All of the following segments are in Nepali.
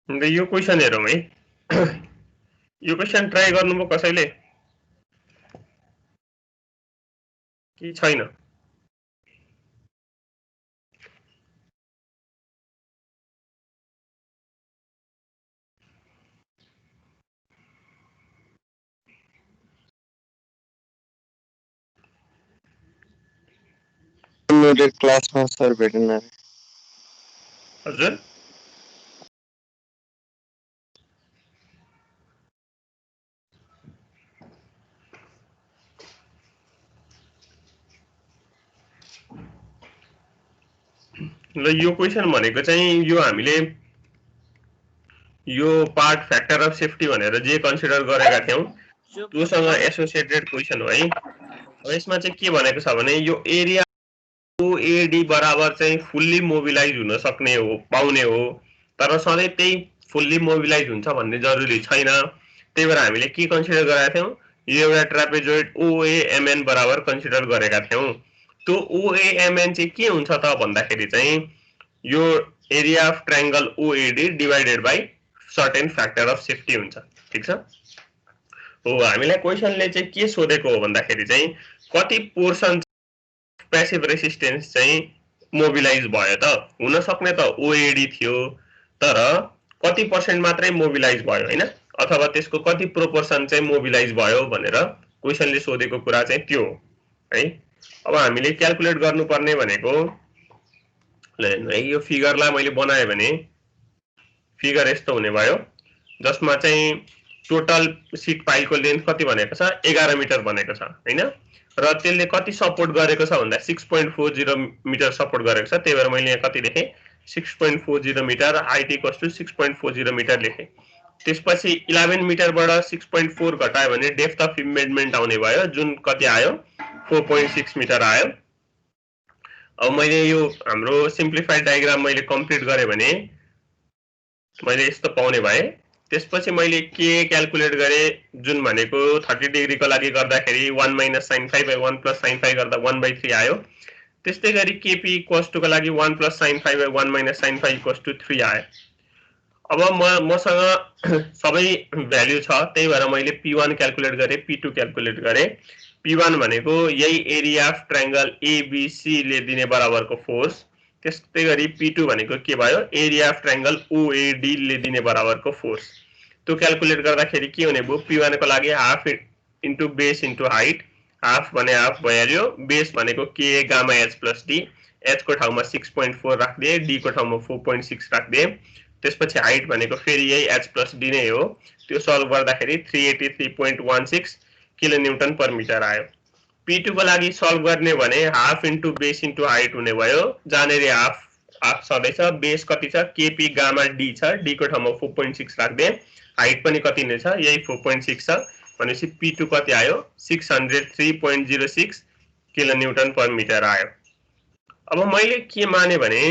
अन्त यो क्वेसन हेरौँ है। यो क्वेसन ट्राई गर्नुभयो कसैले कि छैन? मेरो क्लासमा सर भेटेन। हजुर ल यो क्वेसन भनेको चाहिँ यो हामीले यो पार्ट फ्याक्टर अफ सेफ्टी भनेर जे कन्सिडर गरेका थियौं त्योसँग एसोसिएटेड क्वेसन हो है। अब यसमा चाहिँ के भनेको छ भने यो एरिया ओएडी बराबर चाहिँ फुल्ली मोबिलाइज हुन सक्ने हो, पाउने हो, तर सधैँ त्यही फुल्ली मोबिलाइज हुन्छ भन्ने जरुरी छैन। त्यही भएर हामीले के कन्सिडर गरेका थियौं, यो एउटा ट्रापेजोइड ओएएमएन बराबर कन्सिडर गरेका थियौं। त्यो ओएएमएन चाहिँ के हुन्छ त भन्दाखेरि चाहिँ यो area of triangle OAD divided by certain factor of safety हुन्छ। ठीक छ? हो, हामीलाई क्वेसनले चाहिँ के सोधेको हो भन्दाखेरि चाहिँ कति पोर्सन प्यासिभ रेसिस्टेन्स चाहिँ मोबिलाइज भयो त? हुन सक्ने त ओएडी थियो, तर कति पर्सेन्ट मात्रै मोबिलाइज भयो हैन? अथवा त्यसको कति प्रोपोर्सन चाहिँ मोबिलाइज भयो भनेर क्वेसनले सोधेको कुरा चाहिँ त्यो हो है। अब हामीले क्याल्कुलेट गर्नुपर्ने भनेको ल यो फिगरलाई मैले बनाए भने फिगर यस्तो हुने भयो, जसमा चाहिँ टोटल सिट पाइलको लेन्थ कति भनेको छ 11 मिटर भनेको छ हैन? र त्यसले कति सपोर्ट गरेको छ भन्दा 6.40 मिटर सपोर्ट गरेको छ। त्यही भएर मैले यहाँ कति लेखे 6.40 metre, height equals to 6.40 metre लेखे। त्यसपछि 11 मिटरबाट 6.4 घटायो भने डेप्थ अफ इम्बेडमेन्ट आउने भयो, जुन कति आयो 4.6 मिटर आयो। अब मैले यो हाम्रो सिम्प्लिफाइड डायग्राम मैले कम्प्लिट गरे भने मैले यस्तो पाउने भए। त्यसपछि मैले के क्याल्कुलेट गरे, जुन भनेको 30 डिग्रीको लागि गर्दाखेरि 1 minus sin phi by 1 plus sin phi गर्दा 1/3 आयो। त्यस्तै गरी केपी इक्वल्स टु को लागि 1 plus sin phi by 1 minus sin phi equals to 3 आयो। अब मसँग सबै भ्यालु छ, त्यही भएर मैले P1 क्याल्कुलेट गरे, P2 क्याल्कुलेट गरे। P1 भनेको यही एरिया अफ ट्रायंगल ABC ले दिने बराबरको फोर्स, त्यस्तै गरी P2 भनेको के भयो, एरिया अफ ट्रायंगल OAD ले दिने बराबरको फोर्स। त्यो क्याल्कुलेट गर्दाखेरि के हुने भयो, P1 को लागि half into base into height, half भने हाफ भइहाल्यो, बेस भनेको के gamma H plus D, H को ठाउँमा 6.4 राख्दिए, डी को ठाउँमा 4.6 राख्दिए। त्यसपछि हाइट भनेको फेरि यही एच प्लस डी नै हो, त्यो सल्भ गर्दाखेरि 383.16 किलो न्युटन पर मिटर आयो। P2 को लागि सल्भ गर्ने भने half into base into height हुने भयो, जहाँनेरि हाफ हाफ छँदैछ, बेस कति छ केपी गामा डी छ, डी को ठाउँमा 4.6 राख्दिए, हाइट पनि कति नै छ यही 4.6 छ भनेपछि P2 कति आयो 603.06 किलो न्युटन पर मिटर आयो। अब मैले के माने भने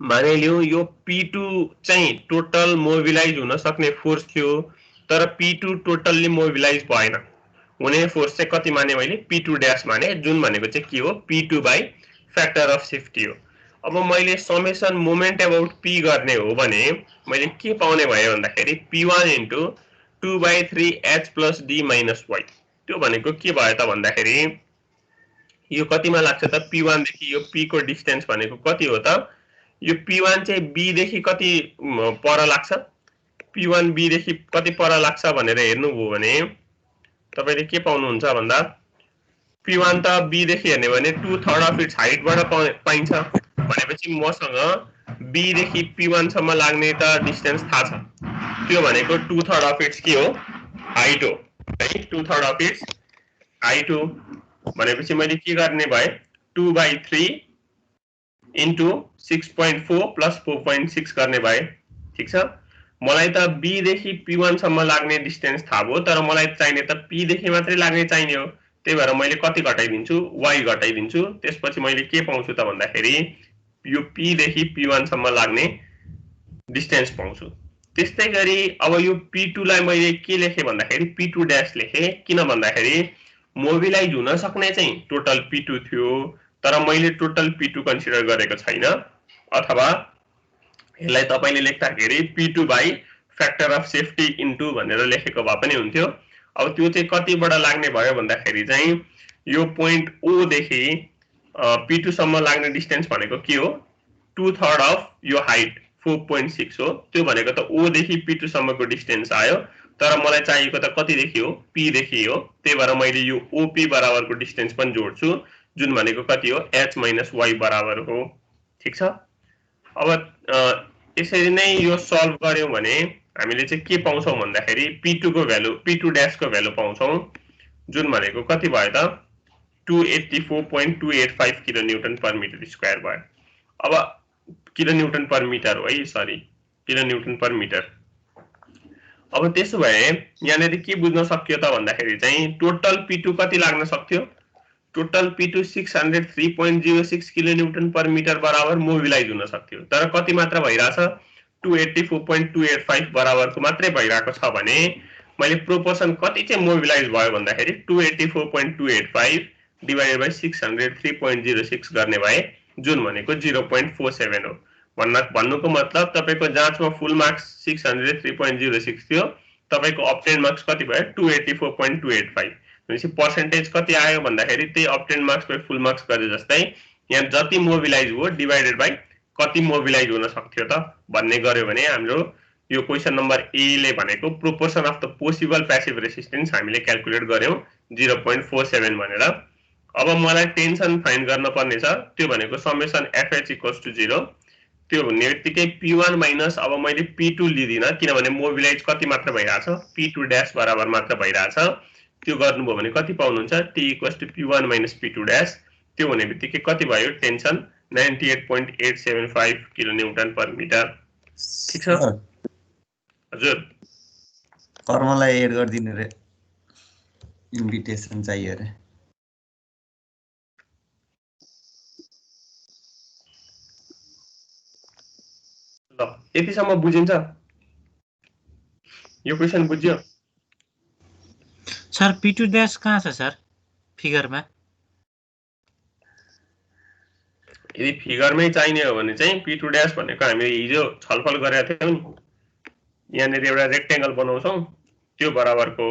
मानिलिउँ यो P2 चाहिँ टोटल मोबिलाइज हुन सक्ने फोर्स थियो, तर P2 टोटल्ली मोबिलाइज भएन। हुने फोर्स चाहिँ कति माने मैले P2 ड्यास माने, जुन भनेको चाहिँ के हो P2 by factor of safety हो। अब मैले समेसन मोमेन्ट अबाउट P गर्ने हो भने मैले के पाउने भयो भन्दाखेरि P1 into 2/3 H plus D minus Y। त्यो भनेको के भयो त भन्दाखेरि यो कतिमा लाग्छ त, P1 देखि यो P को डिस्टेन्स भनेको कति हो त, यो P1 चाहिँ B देखि कति पर लाग्छ, P1 B देखि कति पर लाग्छ भनेर हेर्नुभयो भने तपाईले के पाउनुहुन्छ भन्दा P1 त B देखि हेर्ने भने 2/3 अफ इट्स हाइटबाट पाइन्छ भनेपछि मसँग B देखि P1 सम्म लाग्ने त डिस्टेन्स थाहा छ, त्यो भनेको 2/3 अफ इट्स के हो हाइट हो है, 2/3 अफ इट्स हाइट हो भनेपछि मैले के गर्ने भए 2/3 इन्टु 6.4 प्लस 4.6 गर्ने भए। ठीक छ, मलाई त B देखि P1 सम्म लाग्ने डिस्टेन्स थाहा भयो, तर मलाई चाहिने त P देखि मात्रै लाग्ने चाहिने हो। त्यही भएर मैले कति घटाइदिन्छु y घटाइदिन्छु, त्यसपछि मैले के पाउँछु त भन्दाखेरि यो P देखि P1 सम्म लाग्ने डिस्टेन्स पाउँछु। त्यस्तै गरी अब यो P2 लाई मैले के लेखे भन्दाखेरि P2 ड्यास लेखे, किन भन्दाखेरि मोबिलाइज हुन सक्ने चाहिँ टोटल P2 थियो, तर मैले टोटल P2 कन्सिडर गरेको छैन, अथवा यसलाई तपाईले लेख्दाखेरि P2 by factor of safety into भनेर लेखेको भए पनि हुन्थ्यो। अब त्यो चाहिँ कतिबाट लाग्ने भयो भन्दाखेरि चाहिँ यो पोइन्ट O देखि P2 सम्म लाग्ने डिस्टेन्स भनेको के हो 2/3 अफ यो हाइट 4.6 हो। त्यो भनेको त O देखि P2 सम्मको डिस्टेन्स आयो। तर मलाई चाहिएको त कति देखि हो P देखि हो। त्यही भएर मैले यो OP बराबरको डिस्टेन्स पनि जोड्छु जुन भनेको कति हो h - y बराबर हो। ठीक छ। अब यसरी नै यो सल्भ गर्यौं भने हामीले चाहिँ के पाउँछौं भन्दाखेरि P2 को भ्यालु P2 ड्याश को भ्यालु पाउँछौं जुन भनेको कति भयो त 284.285 kilo newton per metre square भयो। अब किलो न्यूटन पर मिटर हो है sorry kilo newton per metre. अब त्यसो भए यहाँनेरि के बुझ्न सकियो त भन्दाखेरि चाहिँ टोटल P2 कति लाग्न सक्थ्यो total P2 603.06 kilo newton per metre बराबर मोबिलाइज हुन सक्थ्यो। तर कति मात्र भइराछ 284.285 बराबरको मात्रै भइराको छ भने मैले प्रोपोर्सन कति चाहिँ मोबिलाइज भयो भन्दाखेरि 284.285 डिवाइडेड बाइ 603.06 गर्ने भए जुन भनेको 0.47 हो। भन्नुको मतलब तपाईको जाँचमा फुल मार्क्स 603.06 थियो तपाईको अब्टेन मार्क्स कति भयो 284.285 भनेपछि पर्सेन्टेज कति आयो भन्दाखेरि त्यही obtain marks by full marks गरे जस्तै यहाँ जति मोबिलाइज हो डिवाइडेड बाइ कति मोबिलाइज हुन सक्थ्यो त भन्ने गर्यो भने हाम्रो यो क्वेशन नम्बर ए ले भनेको proportion of the possible passive resistance हामीले क्याल्कुलेट गर्यौं 0.47 भनेर। अब मलाई टेन्सन फाइन्ड गर्न पर्ने छ त्यो भनेको समेसन FH = 0 त्यो भन्ने बित्तिकै P1 माइनस अब मैले P2 लिदिन किनभने मोबिलाइज कति मात्र भइराछ P2 ड्याश बराबर मात्र भइराछ। त्यो गर्नुभयो भने कति पाउनुहुन्छ T = P1 - P2 ड्याश त्यो हुने बित्तिकै कति भयो tension 98.875 kilo newton per metre. ठीक छ हजुर कर्मलाई एड गर्दिनु रे इन्भिटेसन चाहियो रे। ल यतिसम्म बुझिन्छ यो क्वेशन बुझ्यो सर P2 ड्याश कहाँ छ सर फिगरमा यदि फिगरमै चाहिने हो भने चाहिँ P2 ड्याश भनेको हामीले हिजो छलफल गरेका थियौं नि यहाँ एउटा रेक्टेंगल बनाउँछौं त्यो बराबरको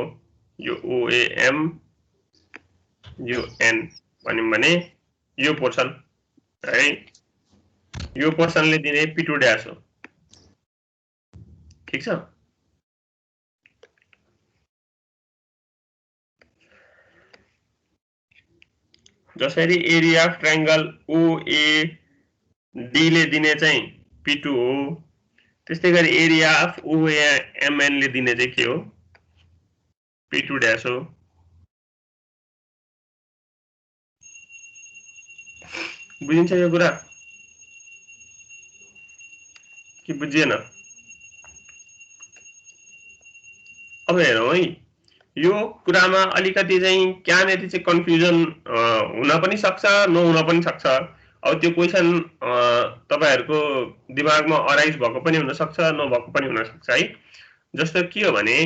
यो OAM यो N भन्यौं भने यो पोर्सन है यो पोर्सनले दिने P2 ड्याश हो। ठीक छ जसरी एरिया अफ ट्रायंगल OAD ले दिने चाहिँ P2 हो त्यस्तै गरी एरिया अफ OAMN ले दिने चाहिँ के हो P2 ड्याश हो। बुझिन्छ यो कुरा कि बुझिएन? अब हेरौँ है यो कुरामा अलिकति चाहिँ क्यानेरि चाहिँ कन्फ्युजन हुन पनि सक्छ नहुन पनि सक्छ। अब त्यो क्वेशन तपाईहरुको दिमागमा अराइज भएको पनि हुन सक्छ नभएको पनि हुन सक्छ है। जस्तो के हो भने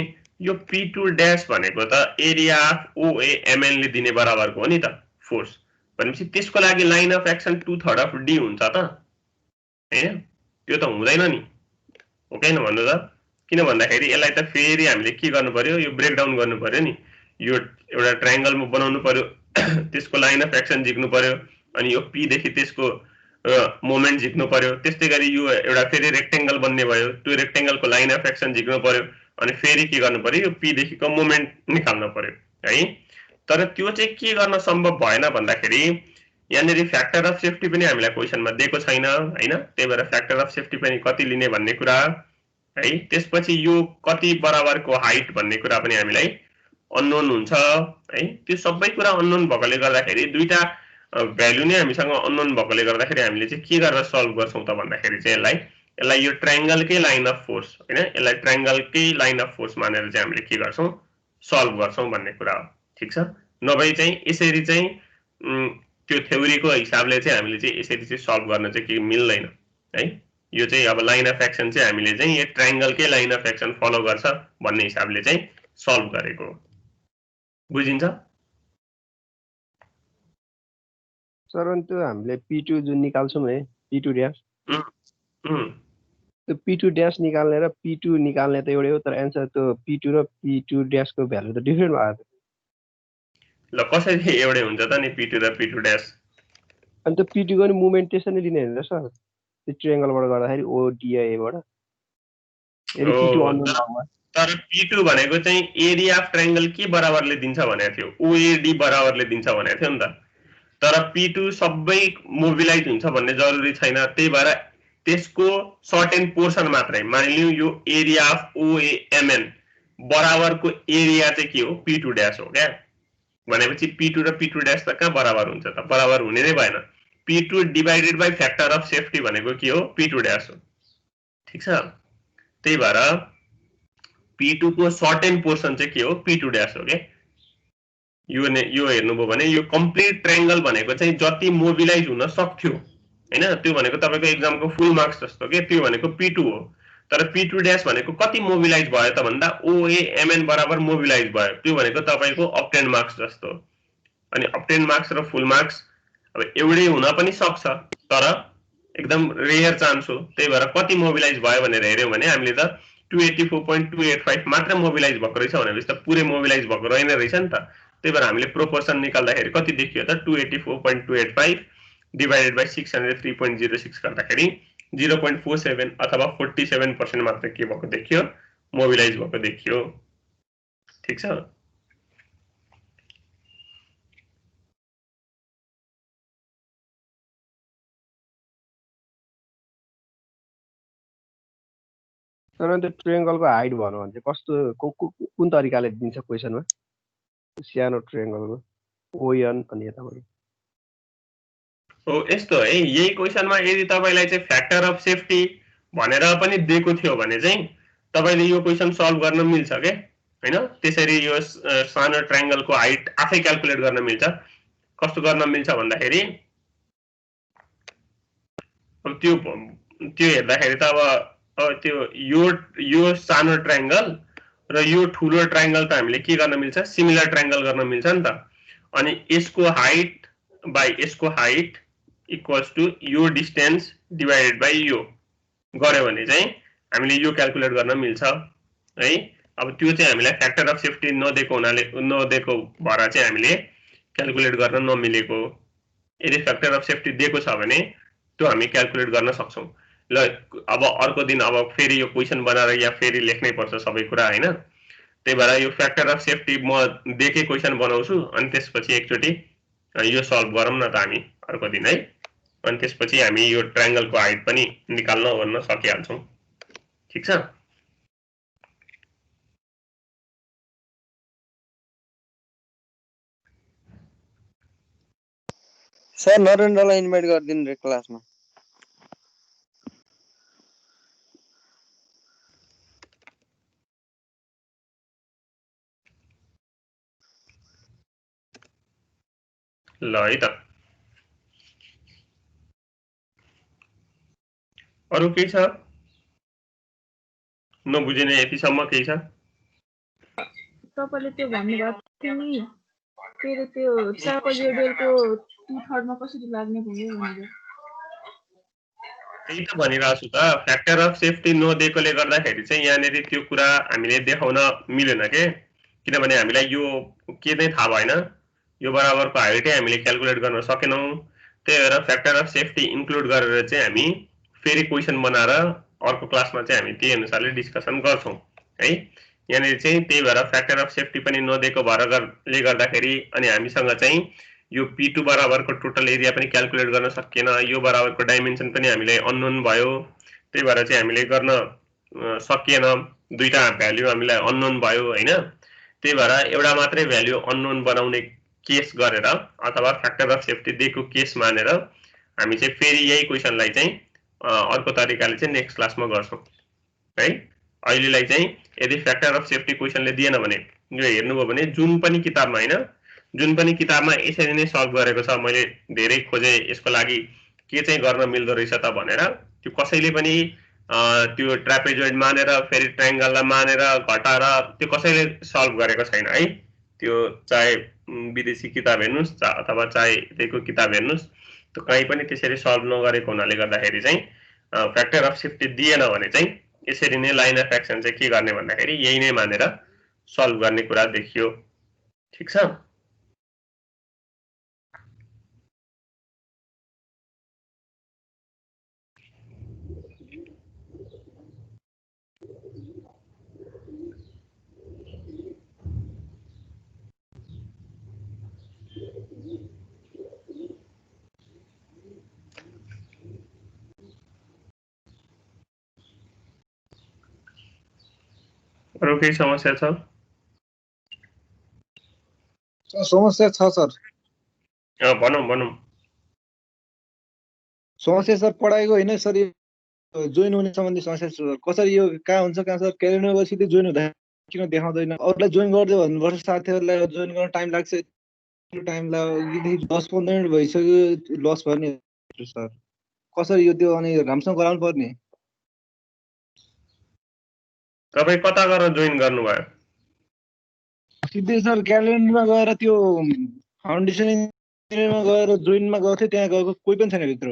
यो P2 ड्याश भनेको त एरिया अफ OAMN ले दिने बराबरको हो नि त फोर्स भनेपछि त्यसको लागि line of action 2/3 of D हुन्छ त हैन त्यो त हुँदैन नि हो किन भन्नु त किन भन्दाखेरि यसलाई त फेरि हामीले के गर्नु पर्यो यो ब्रेक डाउन गर्नु पर्यो नि यो एउटा ट्रायंगलमा बनाउनु पर्यो त्यसको लाइन अफ एक्सन झिक्नु पर्यो अनि यो P देखि त्यसको मोमेन्ट झिक्नु पर्यो त्यस्तै गरी यो एउटा फेरि रेक्टेंगल बन्ने भयो त्यो रेक्टेंगलको लाइन अफ एक्सन झिक्नु पर्यो अनि फेरि के गर्नु पर्यो यो P देखिको मोमेन्ट निकाल्नु पर्यो है। तर त्यो चाहिँ के गर्न सम्भव भएन भन्दाखेरि यहाँनेरि फ्याक्टर अफ सेफ्टी पनि हामीलाई क्वेशनमा दिएको छैन हैन त्यही भएर फ्याक्टर अफ सेफ्टी पनि कति लिने भन्ने कुरा है त्यसपछि यो कति बराबरको हाइट भन्ने कुरा पनि हामीलाई अननोन हुन्छ है। त्यो सबै कुरा अननोन भएकोले गर्दाखेरि दुईटा भ्यालु नै हामीसँग अननोन भएकोले गर्दाखेरि हामीले चाहिँ के गरेर सल्भ गर्छौं त भन्दाखेरि चाहिँ यसलाई यो ट्रायंगलकै लाइन अफ फोर्स हैन यसलाई ट्रायंगलकै लाइन अफ फोर्स मानेर चाहिँ हामीले के गर्छौं सल्भ गर्छौं भन्ने कुरा हो। ठीक छ नभई चाहिँ यसरी चाहिँ त्यो थ्योरीको हिसाबले चाहिँ हामीले चाहिँ यसरी चाहिँ सल्भ गर्न चाहिँ के मिल्दैन है। यो चाहिँ अब लाइन अफ एक्सन चाहिँ हामीले चाहिँ यो ट्रायंगलकै लाइन अफ एक्सन फलो गर्छ भन्ने हिसाबले चाहिँ सल्भ गरेको हो। बुझिन्छ सर अनि त्यो हामीले P2 जुन निकाल्छौं है P2 ड्याश त्यो P2 ड्यास निकाल्ने र P2 निकाल्ने त एउटै हो तर एन्सर त्यो P2 र P2 ड्यासको भ्यालु त डिफरेन्ट भयो त ल कसरी एउटै हुन्छ त नि P2 र P2 ड्यास अनि त्यो P2 को नि मोमेन्ट त्यसरी नै लिने होइन सर त्यो ट्रायंगलबाट गर्दाखेरि ODI बाट यदि P2 अननोन नम्बर तर P2 भनेको चाहिँ एरिया अफ ट्रायंगल के बराबरले दिन्छ भनेको थियो OAD बराबरले दिन्छ भनेको थियो नि त तर P2 सबै मोबिलाइज हुन्छ भन्ने जरुरी छैन त्यही भएर त्यसको सर्टेन पोर्सन मात्रै मानिलियौ यो एरिया अफ OAMN बराबरको एरिया चाहिँ के हो P2 ड्यास हो क्या भनेपछि P2 र P2 ड्यास त कहाँ बराबर हुन्छ त बराबर हुने नै भएन P2 divided by factor of safety भनेको के हो P2 ड्यास हो ठीक छ त्यही भएर P2 को सर्टेन पोर्सन चाहिँ के हो P2 ड्यास हो के यो हेर्नुभयो भने यो कम्प्लिट ट्रायंगल भनेको चाहिँ जति मोबिलाइज हुन सक्थ्यो हैन त्यो भनेको तपाईको एक्जामको फुल मार्क्स जस्तो के त्यो भनेको P2 हो तर P2 ड्यास भनेको कति मोबिलाइज भयो त भन्दा OAMN बराबर मोबिलाइज भयो त्यो भनेको तपाईको अब्टेन मार्क्स जस्तो अनि अब्टेन मार्क्स र फुल मार्क्स अब एउटै हुन पनि सक्छ तर एकदम रेयर चान्स हो त्यही भएर कति मोबिलाइज भयो भनेर हेर्यौ भने हामीले त 284.285 मात्र मोबिलाइज भएको रहेछ भनेपछि त पुरै मोबिलाइज भएको रहेन रहेछ नि त त्यही भएर हामीले प्रोपोर्सन निकाल्दाखेरि कति देखियो त 284.285 डिवाइडेड बाइ 603.06 गर्दाखेरि 0.47 अथवा 47% मात्र के भएको देखियो मोबिलाइज भएको देखियो ठीक छ तर त्यो ट्रायंगलको हाइट भन्नु भने चाहिँ कस्तो कुन तरिकाले दिन्छ क्वेशनमा सानो ट्रायंगलको ON अनि यताबाट हो यस्तो है यही क्वेशनमा यदि तपाईलाई चाहिँ फ्याक्टर अफ सेफ्टी भनेर पनि दिएको थियो भने चाहिँ तपाईले यो क्वेशन सल्भ गर्न मिल्छ के हैन त्यसरी यो सानो ट्रायंगलको हाइट आफै क्याल्कुलेट गर्न मिल्छ कस्तो गर्न मिल्छ भन्दाखेरि अब त्यो हेर्दाखेरि त अब त्यो यो सानो ट्रायंगल र यो ठुलो ट्रायंगल त हामीले के गर्न मिल्छ सिमिलर ट्रायंगल गर्न मिल्छ नि त अनि यसको हाइट बाइ यसको हाइट इक्वल्स टु यो डिस्टेन्स डिवाइडेड बाइ यो गर्यो भने चाहिँ हामीले यो क्याल्कुलेट गर्न मिल्छ है अब त्यो चाहिँ हामीलाई फ्याक्टर अफ सेफ्टी नदिएको हुनाले नदिएको भएर चाहिँ हामीले क्याल्कुलेट गर्न नमिलेको यदि फ्याक्टर अफ सेफ्टी दिएको छ भने त्यो हामी क्याल्कुलेट गर्न सक्छौं ल अब अर्को दिन अब फेरि यो क्वेशन बनाएर या फेरि लेख्नै पर्छ सबै कुरा हैन त्यही भएर यो फ्याक्टर अफ सेफ्टी म देखे क्वेशन बनाउँछु अनि त्यसपछि एकचोटी यो सल्भ गरौँ न त हामी अर्को दिन है अनि त्यसपछि हामी यो ट्रायंगलको हाइट पनि निकाल्न गर्न सकिहाल्छौं ठीक छ सर नरेन्द्रलाई इन्भाइट गरिदिनु रे क्लासमा ल है त अरु के छ नबुझिने यतिसम्म केही छ तपाईले त्यो भन्नुभएको थियो नि फेरि त्यो ट्रापेजोइडलको 2/3 मा कसरी लाग्ने भन्ने भनेर त्यही त भनिरहेको छु त फ्याक्टर अफ सेफ्टी नदिएकोले गर्दाखेरि चाहिँ यहाँनेरि त्यो कुरा हामीले देखाउन मिलेन के किनभने हामीलाई यो के नै थाहा भएन यो बराबरको हाइटै हामीले क्याल्कुलेट गर्न सकेनौं त्यही भएर फ्याक्टर अफ सेफ्टी इन्क्लुड गरेर चाहिँ हामी फेरि क्वेशन बनाएर अर्को क्लासमा चाहिँ हामी त्यही अनुसारले डिस्कसन गर्छौं है यहाँनेरि चाहिँ त्यही भएर फ्याक्टर अफ सेफ्टी पनि नदिएको भएरले गर्दाखेरि अनि हामीसँग चाहिँ यो P2 बराबरको टोटल एरिया पनि क्याल्कुलेट गर्न सकिएन यो बराबरको डाइमेन्सन पनि हामीले अननोन भयो त्यही भएर चाहिँ हामीले गर्न सकिएन दुईटा भ्यालु हामीलाई अननोन भयो हैन त्यही भएर एउटा मात्रै भ्यालु अननोन बनाउने केस गरेर अथवा फ्याक्टर अफ सेफ्टी दिएको केस मानेर हामी चाहिँ फेरि यही क्वेशनलाई चाहिँ अर्को तरिकाले चाहिँ नेक्स्ट क्लासमा गर्छौं है अहिलेलाई चाहिँ यदि फ्याक्टर अफ सेफ्टी क्वेशनले दिएन भने यो हेर्नुभयो भने जुन पनि किताबमा हैन जुन पनि किताबमा यसरी नै सल्भ गरेको छ मैले धेरै खोजे यसको लागि के चाहिँ गर्न मिल्दो रहेछ त भनेर त्यो कसैले पनि त्यो ट्रापेजोइड मानेर फेरि ट्रायंगललाई मानेर घटाएर त्यो कसैले सल्भ गरेको छैन है त्यो चाहे विदेशी किताब हेर्नुस् अथवा चाहे त्यहीको किताब हेर्नुस् त्यो कहीं पनि त्यसरी सल्भ नगरेको हुनाले गर्दाखेरि चाहिँ फ्याक्टर अफ सेफ्टी दिएन भने चाहिँ यसरी नै लाइन अफ एक्सन चाहिँ के गर्ने भन्दाखेरि यही नै मानेर सल्भ गर्ने कुरा देखियो। ठिक छ। अरू केही समस्या छ? समस्या छ सर। भनौँ। समस्या सर पढाइको होइन सर, यो जोइन हुने सम्बन्धी समस्या छ सर। कसरी यो कहाँ हुन्छ कहाँ सर? क्यालेन्डर युनिभर्सिटी जोइन हुँदा किन देखाउँदैन? अरूलाई जोइन गर्दै भन्नुपर्छ, साथीहरूलाई जोइन गर्न टाइम लाग्छ। टाइम लाग्यो 10-15 मिनट भइसक्यो, लस भयो नि सर। कसरी यो त्यो अनि राम्रोसँग गराउनु पर्ने? तपाईँ कता गएर जोइन गर्नुभयो? सिधै सर क्यालेन्डरमा गएर त्यो फाउन्डेसन इन्जिनियरमा गएर जोइनमा गएको थिएँ, त्यहाँ गएको कोही पनि छैन भित्र।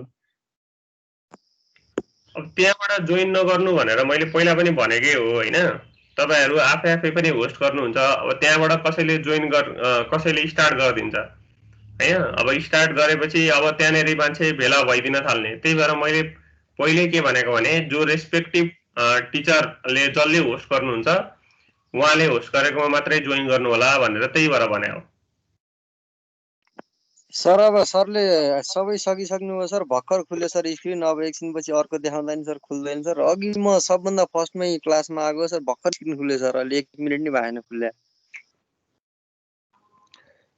अब त्यहाँबाट जोइन नगर्नु भनेर मैले पहिला पनि भनेकै हो होइन। तपाईहरू आफै पनि होस्ट गर्नुहुन्छ। अब त्यहाँबाट कसैले कसैले स्टार्ट गरिदिन्छ हैन। अब स्टार्ट गरेपछि अब त्यहाँनेरि मान्छे भेला भइदिन थाल्ने। त्यही भएर मैले पहिले के भनेको भने जो रेस्पेक्टिभ टिचरले जसले होस्ट गर्नुहुन्छ उहाँले होस्ट गरेकोमा मात्रै जोइन गर्नु होला भनेर त्यही भएर भने हो। सर अब सरले सबै सकिसक्नु भयो सर, भर्खर खुल्यो सर स्क्रिन। अब एकछिनपछि अर्को देखाउँदैन सर, खुल्दैन सर। अघि म सबभन्दा फर्स्टमै क्लासमा आएको सर, भर्खर स्क्रिन खुल्यो सर, अहिले 1 मिनेट नि भएन खुल्ल्या।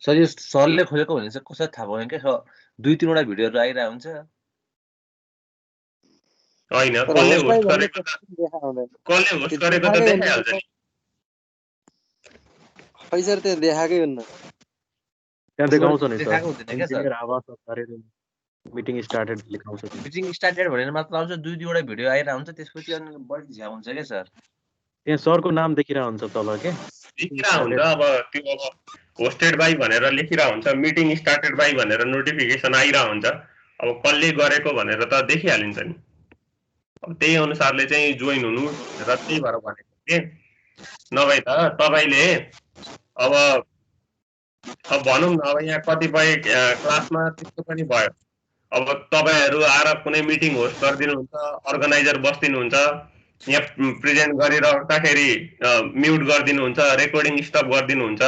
सर यो सरले खोलेको भने चाहिँ कसरी थाहा भयो क्या? 2-3 वटा भिडियोहरु आइरा हुन्छ। हैन, कसले होस्ट गरेको त देखाइहाल्छ नि। खै सर त्यो देखाएकै हुन्न। त्यहाँ देखाउँछ नि देखाएको हुँदैन क्या सर। आवाज गरेर मिटिङ स्टार्टेड लेखाउँछ। मिटिङ स्टार्टेड भनेर मात्र आउँछ, 2-2 वटा भिडियो आइरा हुन्छ, त्यसपछि अनि बढी झ्याउ हुन्छ क्या सर। त्यहाँ सरको नाम देखिरा हुन्छ तल के लेखिरा हुन्छ। अब त्यो अब होस्टेड बाई भनेर लेखिरा हुन्छ, मिटिङ स्टार्टेड बाई भनेर नोटिफिकेसन आइरा हुन्छ। अब कसले गरेको भनेर त देखिहालिन्छ नि। अब त्यही अनुसारले चाहिँ जोइन हुनु र त्यही भएर भनेको के। नभए त तपाईले अब भनौँ न, अब यहाँ कतिपय क्लासमा त्यस्तो पनि भयो। अब तपाईहरू आएर कुनै मिटिङ होस्ट गरिदिनुहुन्छ, अर्गनाइजर बस्दिनुहुन्छ, यहाँ प्रेजेन्ट गरिराख्दाखेरि म्युट गरिदिनुहुन्छ, रेकर्डिङ स्टप गरिदिनुहुन्छ।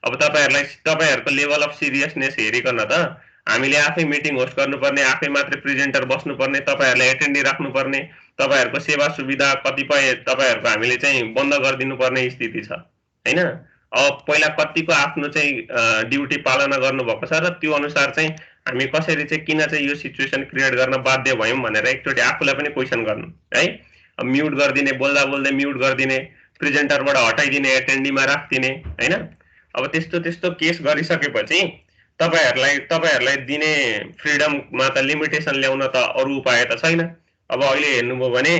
अब तपाईहरूको लेभल अफ सिरियसनेस हेरिकन त हामीले आफै मिटिङ होस्ट गर्नुपर्ने, आफै मात्रै प्रेजेन्टर बस्नुपर्ने, तपाईहरूलाई एटेन्डी राख्नुपर्ने, तपाईहरूको सेवा सुविधा कतिपय तपाईहरूको हामीले चाहिँ बन्द गरिदिनुपर्ने स्थिति छ हैन। अब पहिला कतिको आफ्नो चाहिँ ड्युटी पालना गर्नुभएको छ र त्यो अनुसार चाहिँ हामी कसरी चाहिँ किन चाहिँ यो सिचुएसन क्रिएट गर्न बाध्य भयौँ भनेर एकचोटि आफूलाई पनि क्वेसन गर्नु है। अब म्युट गरिदिने, बोल्दा बोल्दै म्युट गरिदिने, प्रेजेन्टरबाट हटाइदिने, एटेन्डीमा राखिदिने हैन। अब त्यस्तो केस गरिसकेपछि तपाईहरूलाई दिने फ्रिडममा त लिमिटेसन ल्याउन त अरू उपाय त छैन। अब अहिले हेर्नुभयो भने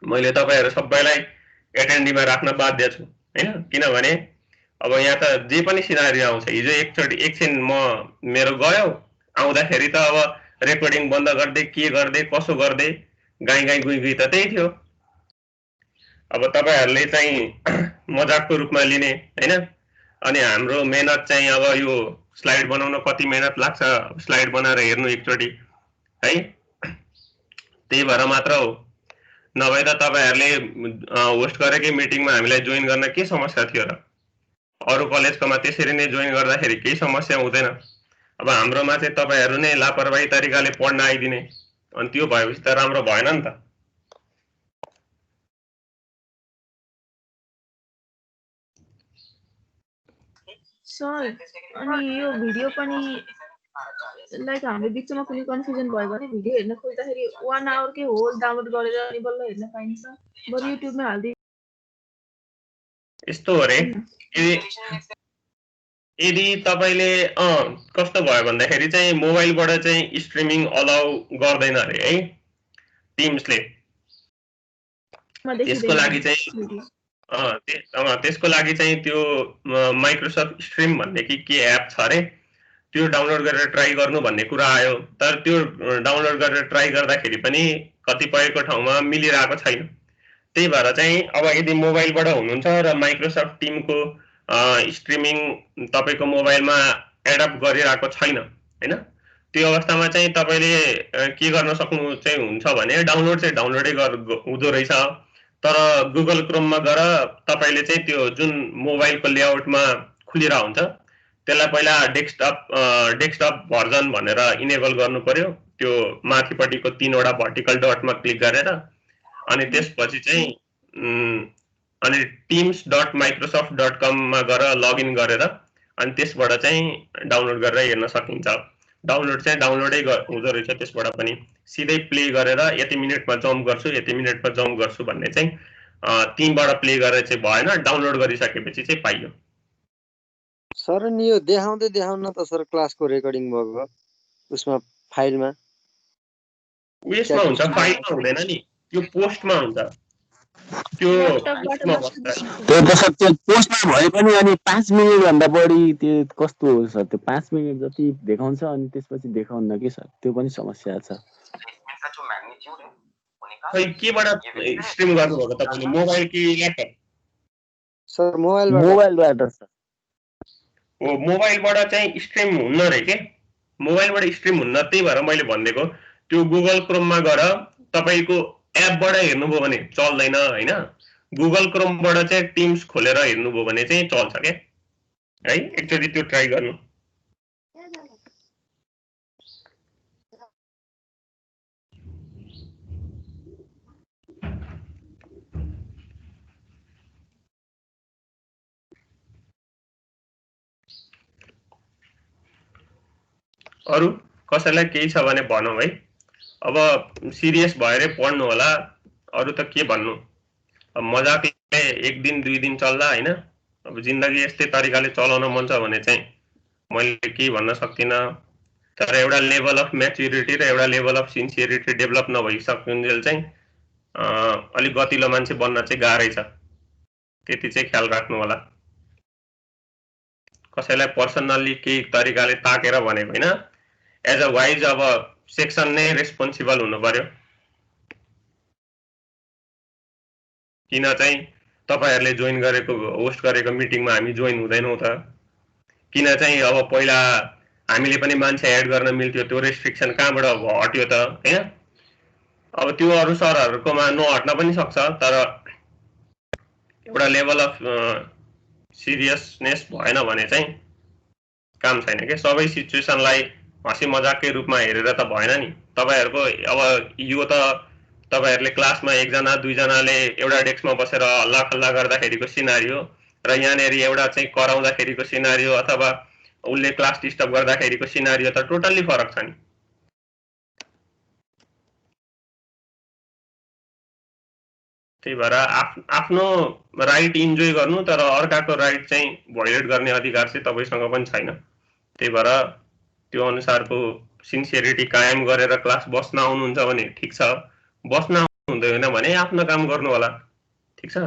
मैले तपाईहरू सबैलाई एटेन्डीमा राख्न बाध्य छु हैन। किनभने अब यहाँ त जे पनि सिनारियो आउँछ। हिजो एकछिन मेरो गयो, आउँदाखेरि त अब रेकर्डिङ बन्द गर्दै के गर्दै कसो गर्दै गाई गुई त त्यही थियो। अब तपाईहरूले चाहिँ मजाकको रूपमा लिने हैन। अनि हाम्रो मेहनत चाहिँ अब यो स्लाइड बनाउन कति मेहनत लाग्छ, स्लाइड बनाएर हेर्नु एकचोटि है। त्यही भएर मात्र हो। नभए त तपाईहरूले होस्ट गरेकै मिटिङमा हामीलाई जोइन गर्न के समस्या थियो र? अरू कलेजकोमा त्यसरी नै जोइन गर्दाखेरि केही समस्या हुँदैन। अब हाम्रोमा चाहिँ तपाईहरू नै लापरवाही तरिकाले पढ्न आइदिने, अनि त्यो भएपछि त राम्रो भएन नि त। सर अनि यो भिडियो पनि लाइक हाम्रो बिचमा कुनै कन्फ्युजन भयो भने भिडियो हेर्न खोज्दाखेरि 1 आवरकै होल डाउनलोड गरेर अनि बल्ल हेर्न पाइन्छ। बरु युट्युबमा हाल्दै यस्तो हो रे। यदि तपाईले कस्तो भयो भन्दाखेरि चाहिँ मोबाइलबाट चाहिँ स्ट्रिमिङ अलाउ गर्दैन अरे है टिम्सले। त्यसको लागि चाहिँ त्यो माइक्रोसफ्ट स्ट्रिम भन्ने के एप छ अरे, त्यो डाउनलोड गरेर ट्राई गर्नु भन्ने कुरा आयो। तर त्यो डाउनलोड गरेर ट्राई गर्दाखेरि पनि कतिपयको ठाउँमा मिलिरहेको छैन। त्यही भएर चाहिँ अब यदि मोबाइलबाट हुनुहुन्छ र माइक्रोसफ्ट टिमको स्ट्रिमिङ तपाईँको मोबाइलमा एडप्ट गरिरहेको छैन हैन, त्यो अवस्थामा चाहिँ तपाईँले के गर्न सक्नु चाहिँ हुन्छ भने डाउनलोड चाहिँ डाउनलोडै हुँदो रहेछ। तर गुगल क्रोममा गएर तपाईँले चाहिँ त्यो जुन मोबाइलको लेआउटमा खुलिरहेको हुन्छ त्यसलाई पहिला डेस्कटप भर्जन भनेर इनेबल गर्नु पर्यो। त्यो माथिपट्टिको 3वटा भर्टिकल डटमा क्लिक गरेर अनि त्यसपछि चाहिँ अनि teams.microsoft.com मा गएर लगइन गरेर अनि त्यसबाट चाहिँ डाउनलोड गरेर हेर्न सकिन्छ। डाउनलोड चाहिँ डाउनलोडै हुँदो रहेछ। त्यसबाट पनि सिधै प्ले गरेर यति मिनेटमा जम्प गर्छु यति मिनेटमा जम्प गर्छु भन्ने चाहिँ टिमबाट प्ले गरेर चाहिँ भएन, डाउनलोड गरिसकेपछि चाहिँ पाइयो। सर नि यो देखाउन त सर क्लासको रेकर्डिङ भएको उसमा फाइलमा उयसमा हुन्छ, फाइलमा हुँदैन नि, त्यो पोस्टमा हुन्छ। त्यो पोस्टमा बस्छ। त्यो त सर त्यो पोस्टमा भए पनि अनि 5 मिनेट भन्दा बढी त्यो कस्तो हो सर? त्यो 5 मिनेट जति देखाउँछ अनि त्यसपछि देखाउन्न कि सर, त्यो पनि समस्या छ। खै केबाट स्ट्रिम गर्नुभएको तपाईँले, मोबाइल कि ल्यापटप? सर मोबाइलबाट सर। हो, मोबाइलबाट चाहिँ स्ट्रिम हुन्न रे के, मोबाइलबाट स्ट्रिम हुन्न। त्यही भएर मैले भनिदिएको त्यो गुगल क्रोममा गएर तपाईँको एपबाट हेर्नुभयो भने चल्दैन हैन, गुगल क्रोमबाट चाहिँ टिम्स खोलेर हेर्नुभयो भने चाहिँ चल्छ के है। एकचोटि त्यो ट्राई गर्नु। अरु कसैलाई केही छ भने भनौँ है। अब सिरियस भएरै पढ्नु होला, अरु त के भन्नु। अब मजाकले 1 दिन 2 दिन चल्दा हैन, अब जिन्दगी यस्तै तरिकाले चलाउन मन छ भने चाहिँ मैले केही भन्न सक्दिनँ। तर एउटा लेभल अफ म्याच्युरिटी र एउटा लेभल अफ सिन्सियरिटी डेभलप नभइसकुन्जेल चाहिँ अलिक गतिलो मान्छे बन्न चाहिँ गाह्रै छ। त्यति चाहिँ ख्याल राख्नु होला। कसैलाई पर्सनल्ली केही तरिकाले ताकेर भनेको हैन, एज अ वाइज अब सेक्सन नै रेस्पोन्सिबल हुनु पर्यो। किन चाहिँ तपाईहरुले जोइन गरेको होस्ट गरेको मिटिङमा हामी जोइन हुँदैनौं त? किन चाहिँ अब पहिला हामीले पनि मान्छे एड गर्न मिल्थ्यो, त्यो रेस्ट्रिक्सन कहाँबाट हट्यो त हैन? अब त्यो अरु सरहरुकोमा नहट्न पनि सक्छ, तर एउटा लेभल अफ सिरियसनेस भएन भने चाहिँ काम छैन के। सबै सिचुएसनलाई हँसी मजाककै रूपमा हेरेर त भएन नि। तपाईहरुको अब यो त तपाईहरुले क्लासमा 1 जना 2 जनाले एउटा डेस्कमा बसेर हल्ला खल्ला गर्दाखेरिको सिनारियो र यहाँनेरि एउटा चाहिँ कराउँदाखेरिको सिनारियो अथवा उले क्लास डिस्टर्ब गर्दाखेरिको सिनारियो त टोटल्ली फरक छ नि। त्यही भएर आफ्नो राइट इन्जोय गर्नु, तर अर्काको राइट चाहिँ भोइलेट गर्ने अधिकार चाहिँ तपाईसँग पनि छैन। त्यही भएर त्यो अनुसारको सिन्सियरिटी कायम गरेर क्लास बस्न आउनुहुन्छ भने ठीक छ, बस्न आउनुहुँदैन भने आफ्नो काम गर्नु होला। ठीक छ?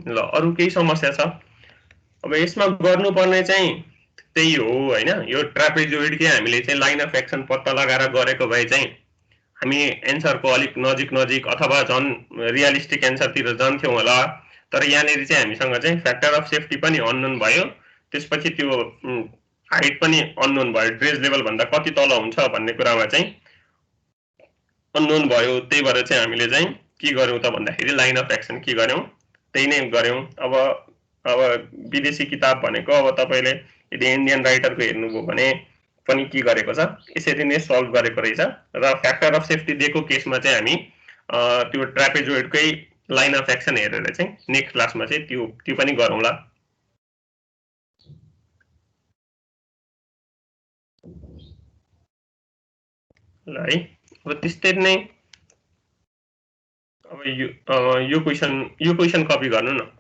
ल अरु केही समस्या छ? अब यसमा गर्नुपर्ने चाहिँ त्यही हो हैन। यो ट्रापेजोइडकै हामीले चाहिँ लाइन अफ एक्सन पत्ता लगाएर गरेको भए चाहिँ हामी एन्सरको अलिक नजिक अथवा झन् रियलिस्टिक एन्सरतिर जान्थ्यौं होला। तर यहाँनेरि चाहिँ हामीसँग चाहिँ फ्याक्टर अफ सेफ्टी पनि अननोन भयो, त्यसपछि त्यो हाइट पनि अननोन भयो, ड्रेस लेभल भन्दा कति तल हुन्छ भन्ने कुरामा चाहिँ अननोन भयो। त्यही भएर चाहिँ हामीले चाहिँ के गर्यौं त भन्दाखेरि लाइन अफ एक्सन के गर्यौं, त्यही नै गर्यौं। अब विदेशी किताब भनेको अब तपाईले यदि इन्डियन राइटरको हेर्नुभयो भने पनि के गरेको छ, यसरी नै सल्भ गरेको रहेछ। र फ्याक्टर अफ सेफ्टी दिएको केसमा चाहिँ हामी त्यो ट्रापेजोइडकै लाइन अफ एक्सन हेरेर चाहिँ नेक्स्ट क्लासमा चाहिँ त्यो पनि गरौँला। ल है, अब त्यस्तै नै अब यो क्वेशन कपी गर्नु न।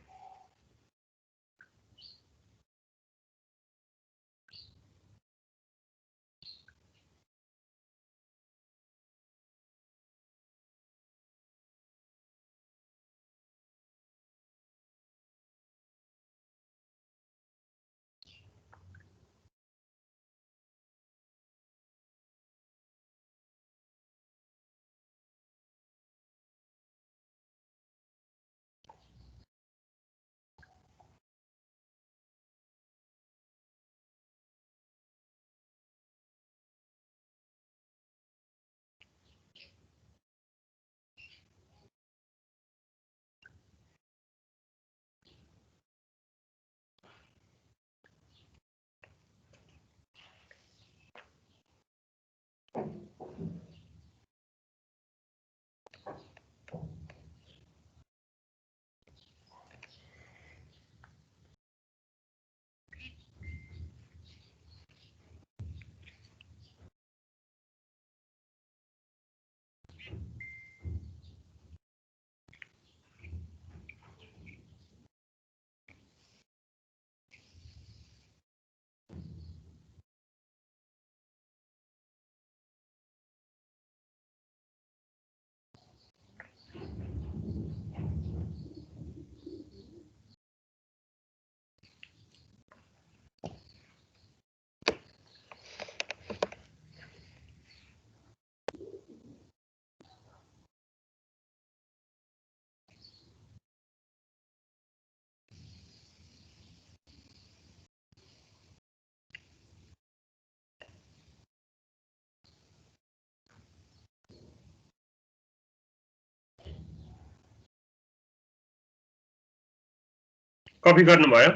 कपी गर्नुभयो?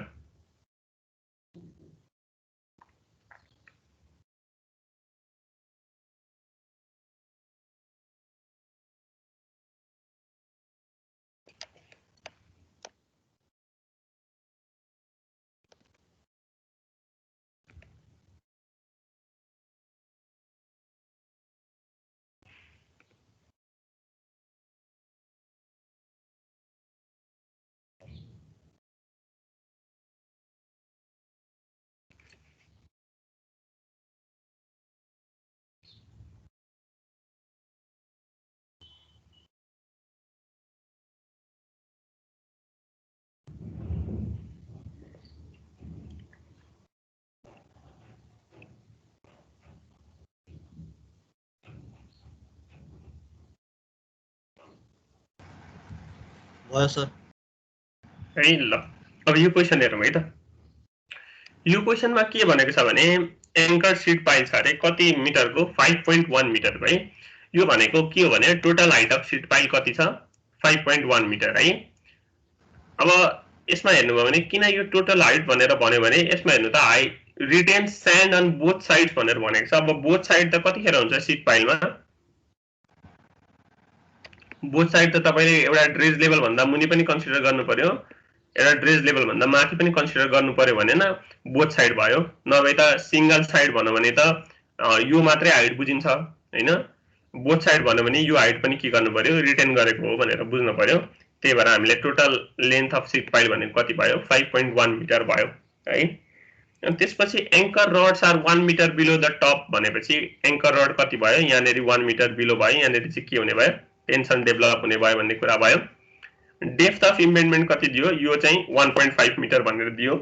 भयो सर। है ल अब यो क्वेसन हेरौँ है त। यो क्वेसनमा के भनेको छ भने एङ्कर सिट पाइल छ अरे कति मिटरको 5.1 मिटरको है। यो भनेको के हो भने total height of sheet pile कति छ 5.1 मिटर है। अब यसमा हेर्नुभयो भने किन यो टोटल हाइट भनेर भन्यो भने यसमा हेर्नु त height retain sand on both sides भनेर भनेको छ। अब बोथ साइड त कतिखेर हुन्छ सिट पाइलमा? बोथ साइड त तपाईले एउटा ड्रेज लेभल भन्दा मुनि पनि कन्सिडर गर्नु पर्यो, एउटा ड्रेज लेभल भन्दा माथि पनि कन्सिडर गर्नु पर्यो भने न बोथ साइड भयो। नभए त सिंगल साइड भन्नु भने त यो मात्रै हाइट बुझिन्छ हैन। बोथ साइड भन्नु भने यो हाइट पनि के गर्नु पर्यो रिटेन गरेको हो भनेर बुझ्नु पर्यो। त्यही भएर हामीले total length of sheet pile भनेको कति भयो 5.1 मिटर भयो है। अनि त्यसपछि anchor rods are 1 metre below the top भनेपछि एङ्कर रड कति भयो यहाँनेरि 1 मिटर बिलो भयो। यहाँनेरि चाहिँ के हुने भयो टेन्सन डेभलप हुने भयो भन्ने कुरा भयो। डेप्थ अफ इम्बेडमेन्ट कति दियो यो चाहिँ 1.5 मिटर भनेर दियो।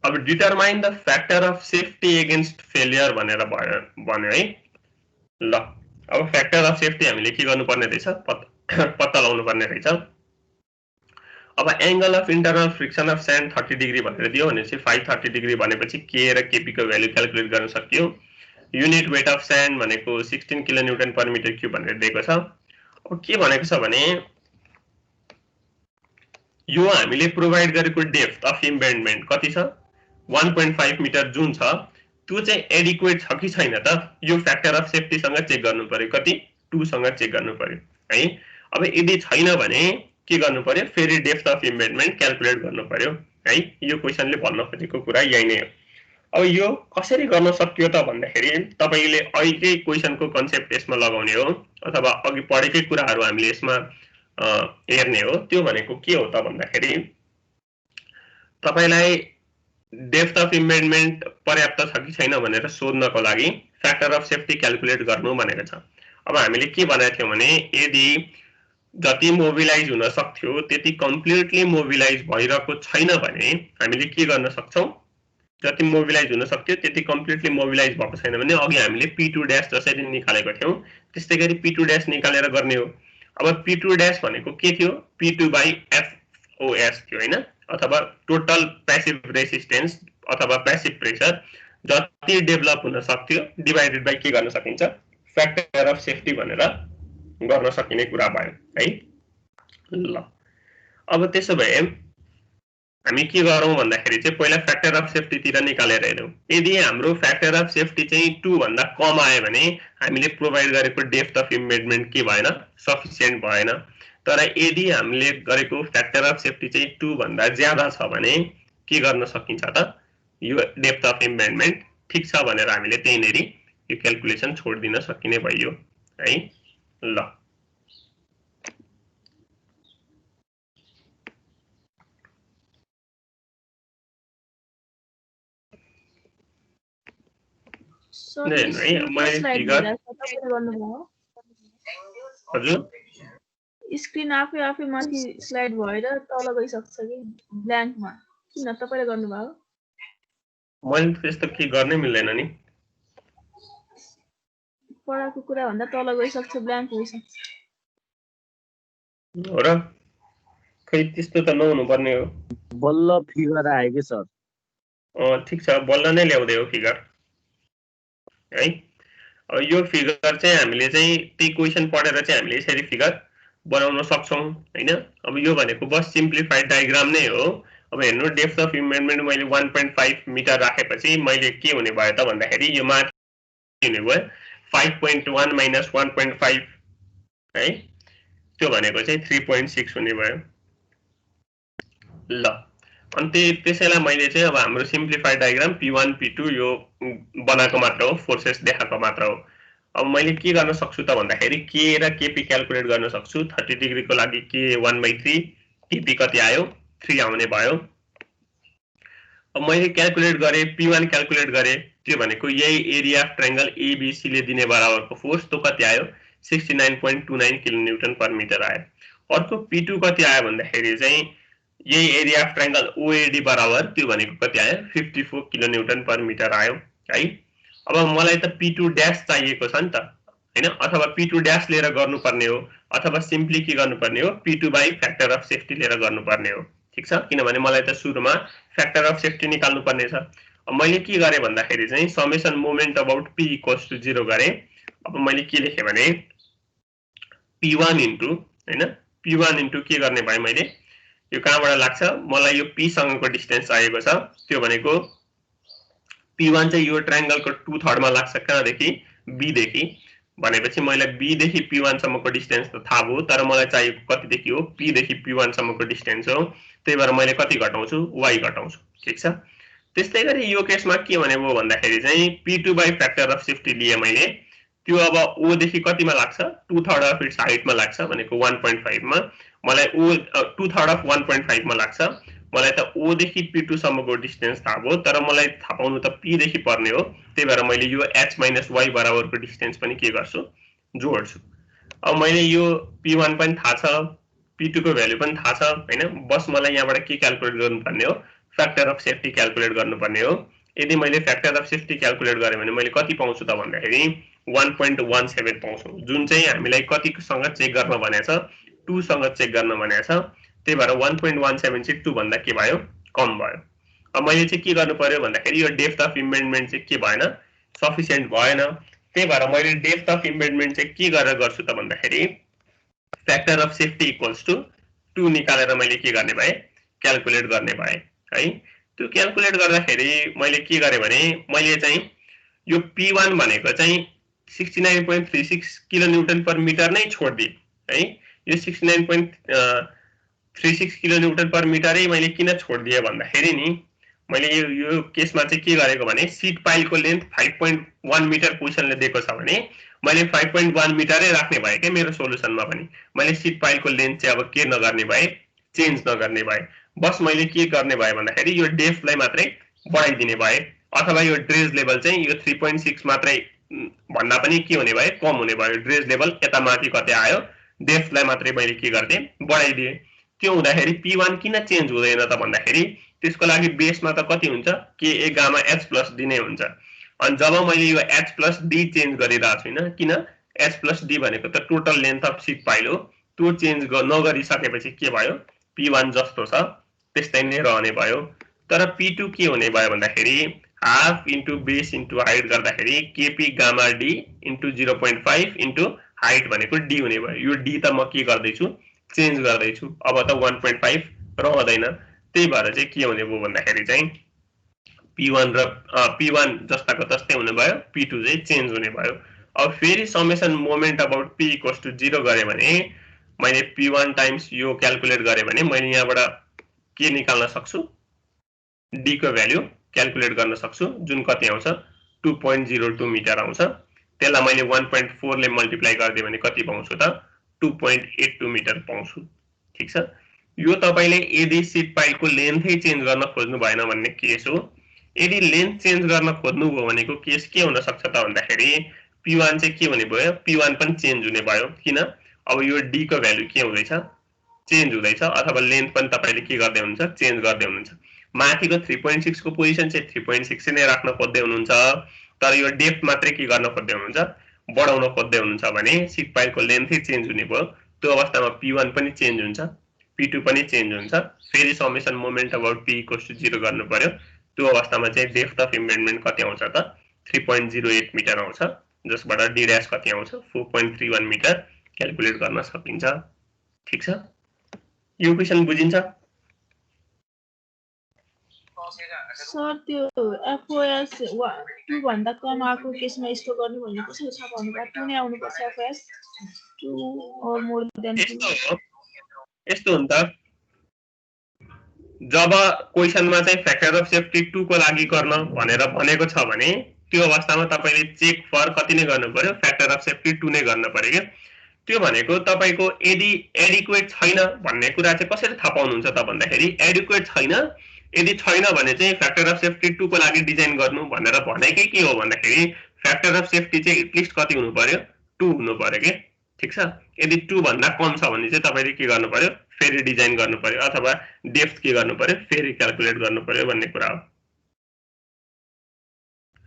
अब determine the factor of safety against failure भनेर भन्यो है। ल अब फ्याक्टर अफ सेफ्टी हामीले के गर्नुपर्ने रहेछ पत्ता लगाउनु पर्ने रहेछ। अब angle of internal friction of sand 30 degree भनेर दियो भनेपछि 530 डिग्री भनेपछि के र केपी को भ्यालु क्याल्कुलेट गर्न सकियो। युनिट वेट अफ स्यान्ड भनेको 16 किलोन्युटन पर मिटर क्युब भनेर दिएको छ। अब के भनेको छ भने यो हामीले प्रोभाइड गरेको डेप्थ अफ इम्बेडमेन्ट कति छ 1.5 मिटर जुन छ त्यो चाहिँ एडिक्वेट छ कि छैन त यो फ्याक्टर अफ सेफ्टी सँग चेक गर्नु पर्यो। कति 2 सँग चेक गर्नु पर्यो है। अब यदि छैन भने के गर्नु पर्यो फेरि डेप्थ अफ इम्बेडमेन्ट क्याल्कुलेट गर्नु पर्यो है। यो क्वेशनले भन्न खोजेको कुरा यही नै हो। अब यो कसरी गर्न सकियो त भन्दाखेरि तपाईले अहिले क्वेशनको कन्सेप्ट यसमा लगाउने हो अथवा अघि पढेकै कुराहरु हामीले यसमा हेर्ने हो। त्यो भनेको के हो त भन्दाखेरि तपाईलाई डेप्थ अफ इम्बेडमेन्ट पर्याप्त छ कि छैन भनेर सोध्नको लागि फ्याक्टर अफ सेफ्टी क्याल्कुलेट गर्नु भनेको छ। अब हामीले के भनेको थियौ भने यदि जति मोबिलाइज हुन सक्थ्यो त्यति कम्प्लिटली मोबिलाइज भइरहेको छैन भने हामीले के गर्न सक्छौं जति मोबिलाइज हुन सक्थ्यो त्यति कम्प्लिटली मोबिलाइज भएको छैन भने अघि हामीले P2 ड्याश जसरी निकालेको थियौ त्यस्तै गरी P2 ड्याश निकालेर गर्ने हो। अब P2 ड्याश भनेको के थियो P2/FOS थियो हैन अथवा टोटल प्यासिभ रेसिस्टेन्स अथवा प्यासिभ प्रेशर जति डेभलप हुन सक्थ्यो डिवाइडेड बाइ के गर्न सकिन्छ फ्याक्टर अफ सेफ्टी भनेर गर्न सकिने कुरा भयो है। ल अब त्यसो भए हामी के गरौँ भन्दाखेरि चाहिँ पहिला फ्याक्टर अफ सेफ्टी तिर निकालेर हेरौँ। यदि हाम्रो फ्याक्टर अफ सेफ्टी चाहिँ 2 भन्दा कम आयो भने हामीले प्रोभाइड गरेको डेप्थ अफ इम्बेडमेन्ट के भएन सफिसिएन्ट भएन। तर यदि हामीले गरेको फ्याक्टर अफ सेफ्टी चाहिँ 2 भन्दा ज्यादा छ भने के गर्न सकिन्छ त यो डेप्थ अफ इम्बेडमेन्ट ठीक छ भनेर हामीले त्यहीनेरि यो क्याल्कुलेसन छोड्दिन सकिने भयो है। ल हजुर स्क्रिन आफै माथि स्लाइड भएर तल गइसक्छ कि ब्ल्याङ्कमा किन तपाईले गर्नुभयो? मैले त्यस्तो के गर्नै मिल्दैन नि पढाको कुरा भन्दा तल गइसक्छ ब्ल्याङ्क भइसक्छ हो र खै त्यस्तो त नहुनु पर्ने हो। बल्ल फिगर आयो के सर ठीक छ बल्ल नै ल्याउँदै हो फिगर है। अब यो फिगर चाहिँ हामीले चाहिँ त्यही क्वेशन पढेर चाहिँ हामीले यसरी फिगर बनाउन सक्छौं हैन। अब यो भनेको बस सिम्प्लिफाइड डायग्राम नै हो। अब हेर्नु डेप्थ अफ इम्बेडमेन्ट मैले 1.5 मिटर राखेपछि मैले के हुने भयो त भन्दाखेरि यो माथि हुने भयो 5.1 माइनस 1.5 है, त्यो भनेको चाहिँ 3.6 हुने भयो। ल अनि त्यसैलाई मैले चाहिँ अब हाम्रो सिम्प्लिफाइड डायग्राम P1 P2 यो बनाएको मात्र हो, फोर्सेस देखाएको मात्र हो। अब मैले के गर्न सक्छु त भन्दाखेरि K र KP क्याल्कुलेट गर्न सक्छु। 30 डिग्रीको लागि K 1/3, KP कति आयो 3 आउने भयो। अब मैले क्याल्कुलेट गरे P1 क्याल्कुलेट गरे, त्यो भनेको यही एरिया अफ ट्रायंगल ABC ले दिने बराबरको फोर्स त्यो कति आयो 69.29 किलोन्युटन पर मिटर आयो। अर्को P2 कति आयो भन्दाखेरि चाहिँ यही एरिया अफ ट्रायंगल OAD बराबर त्यो भनेको कति आयो 54 किलोन्युटन पर मिटर आयो है। अब मलाई त P2 ड्याश चाहिएको छ नि त हैन, अथवा P2 ड्याश लिएर गर्नुपर्ने हो, अथवा सिम्पली के गर्नुपर्ने हो P2 by factor of safety लिएर गर्नुपर्ने हो। ठीक छ, किनभने मलाई त सुरुमा फ्याक्टर अफ सेफ्टी निकाल्नु पर्ने छ। अब मैले के गरे भन्दाखेरि चाहिँ summation moment about P equals to 0 गरे। अब मैले के लेखे भने P1 इन्टु हैन, P1 इन्टु के गर्ने भए मैले यो कहाँबाट लाग्छ, मलाई यो P सँगको डिस्टेन्स चाहिएको छ, त्यो भनेको P1 चाहिँ यो ट्रायंगलको 2/3 मा लाग्छ, कहाँदेखि B देखि, भनेपछि मैले B देखि P1 सम्मको डिस्टेन्स त थाहा भयो, तर मलाई चाहिएको कति देखि हो P देखि P1 सम्मको डिस्टेन्स हो। त्यही भएर मैले कति घटाउँछु y घटाउँछु। ठीक छ, त्यस्तै गरी यो केसमा के भने भयो भन्दाखेरि चाहिँ P2 by factor of safety लिए मैले, त्यो अब O देखि कतिमा लाग्छ 2/3 अफ इट्स हाइटमा लाग्छ भनेको 1.5 मा, मलाई O 2/3 अफ 1.5 मा लाग्छ। मलाई त O देखि P2 सम्मको डिस्टेन्स थाहा भयो, तर मलाई थाहा पाउनु त P देखि पर्ने हो। त्यही भएर मैले यो h - y बराबरको डिस्टेन्स पनि के गर्छु जोड्छु। अब मैले यो P1 पनि थाहा छ, P2 को भ्यालु पनि थाहा छ हैन, बस मलाई यहाँबाट के क्याल्कुलेट गर्नुपर्ने हो फ्याक्टर अफ सेफ्टी क्याल्कुलेट गर्नुपर्ने हो। यदि मैले फ्याक्टर अफ सेफ्टी क्याल्कुलेट गरे भने मैले कति पाउँछु त भन्दाखेरि 1.17 पाउँछु, जुन चाहिँ हामीलाई कतिसँग चेक गर्न भनेको छ 2 सँग चेक गर्न भनेको छ। त्यही भएर 1.17 चाहिँ 2 भन्दा के भयो कम भयो। अब मैले चाहिँ के गर्नु पर्यो भन्दाखेरि यो डेप्थ अफ इम्बेडमेन्ट चाहिँ के भएन सफिसिएन्ट भएन। त्यही भएर मैले डेप्थ अफ इम्बेडमेन्ट चाहिँ के गरेर गर्छु त भन्दाखेरि factor of safety equals to 2 निकालेर मैले के गर्ने भए क्याल्कुलेट गर्ने भए है। त्यो क्याल्कुलेट गर्दाखेरि मैले के गरे भने मैले चाहिँ यो P1 भनेको चाहिँ 69.36 किलोन्युटन पर मिटर नै छोड्दिए है। यो 69.36 किलोन्युटन पर मिटरै मैले किन छोड्दिए भन्दाखेरि नि मैले यो केसमा चाहिँ के गरेको भने सीट पाइलको लेन्थ 5.1 मिटर पोजिसनले दिएको छ भने मैले 5.1 मिटरै राख्ने भए के मेरो सोलुसनमा पनि। मैले सीट पाइलको लेन्थ चाहिँ अब के नगर्ने भए चेन्ज नगर्ने भए, बस मैले के गर्ने भए भन्दाखेरि यो डेप्थलाई मात्रै बढाइदिने भए, अथवा यो ड्रेज लेभल चाहिँ यो 3.6 मात्रै भन्दा पनि के हुने भए कम हुने भयो। ड्रेज लेभल यता माथि कतै आयो, डेप्थलाई मात्रै मैले के गर्थे बढाइदिए। त्यो हुँदाखेरि P1 किन चेन्ज हुँदैन त भन्दाखेरि त्यसको लागि बेसमा त कति हुन्छ KA gamma H plus D नै हुन्छ। अनि जब मैले यो H प्लस D चेन्ज गरिरहेको छुइनँ, किन H प्लस D भनेको त total length of seat pile हो, त्यो चेन्ज नगरिसकेपछि के भयो P1 जस्तो छ त्यस्तै नै रहने भयो। तर P2 के हुने भयो भन्दाखेरि half into base into height गर्दाखेरि KP gamma D into 0.5 into height भनेको D हुने भयो। यो D त म के गर्दैछु चेन्ज गर्दैछु, अब त 1.5 रहँदैन। त्यही भएर चाहिँ के हुने भयो भन्दाखेरि चाहिँ P1 जस्ताको तस्तै हुने भयो, P2 चाहिँ चेन्ज हुने भयो। अब फेरि summation moment about P equals to 0 गरे भने मैले P1 टाइम्स यो क्याल्कुलेट गरे भने मैले यहाँबाट के निकाल्न सक्छु D को भ्यालु क्याल्कुलेट गर्न सक्छु, जुन कति आउँछ 2.02 मिटर आउँछ। त्यसलाई मैले 1.4 ले मल्टिप्लाई गरिदिए भने कति पाउँछु त 2.82 मिटर पाउँछु। ठीक छ, यो तपाईले यदि सीट पाइलको लेन्थै चेन्ज गर्न खोज्नु भएन भन्ने केस हो। यदि लेन्थ चेन्ज गर्न खोज्नु भयो भनेको केस के हुन सक्छ त भन्दाखेरि P1 चाहिँ के हुने भयो P1 पनि चेन्ज हुने भयो। किन अब यो D को भ्यालु के हुँदैछ चेन्ज हुँदैछ, अथवा लेन्थ पनि तपाईले के गर्दै हुनुहुन्छ चेन्ज गर्दै हुनुहुन्छ। माथिको 3.6 को पोजिसन चाहिँ 3.6 नै राख्न खोज्दै हुनुहुन्छ, तर यो डेप्थ मात्रै के गर्न खोज्दै हुनुहुन्छ बढाउन खोज्दै हुनुहुन्छ भने सीट पाइलको लेन्थै चेन्ज हुने भयो। त्यो अवस्थामा P1 पनि चेन्ज हुन्छ, P2 पनि चेन्ज हुन्छ। फेरि summation moment about P equals to 0 गर्नु पर्यो। त्यो अवस्थामा चाहिँ डेप्थ अफ इम्बेडमेन्ट कति आउँछ त 3.08 मिटर आउँछ, जसबाट D ड्याश कति आउँछ 4.31 मिटर क्याल्कुलेट गर्न सकिन्छ। ठीक छ, यो क्वेशन बुझिन्छ? सर त्यो एफओएस 2 भन्दा कम आएको केसमा यस्तो गर्नु भन्ने कसरी थाहा पाउनु पर्छ? 2 नै आउनु पर्छ एफओएस 2 or more than 2? यस्तो हो नि त, जब क्वेशनमा चाहिँ फ्याक्टर अफ सेफ्टी 2 को लागि गर्न भनेर भनेको छ भने त्यो अवस्थामा तपाईले चेक फर कति नै गर्नु पर्यो, फ्याक्टर अफ सेफ्टी 2 नै गर्न पर्यो के। त्यो भनेको तपाईको यदि एडिक्वेट छैन भन्ने कुरा चाहिँ कसरी थाहा पाउनुहुन्छ त भन्दाखेरि, एडिक्वेट छैन, यदि छैन भने चाहिँ फ्याक्टर अफ सेफ्टी 2 को लागि डिजाइन गर्नु भनेर भनेकै के हो भन्दाखेरि फ्याक्टर अफ सेफ्टी चाहिँ एटलिस्ट कति हुनु पर्यो, 2 हुनु पर्यो के। ठीक छ, यदि 2 भन्दा कम छ भने चाहिँ तपाईले के गर्नु पर्यो, फेरि डिजाइन गर्नु पर्यो अथवा डेप्थ के गर्नु पर्यो, फेरि क्याल्कुलेट गर्नु पर्यो भन्ने कुरा हो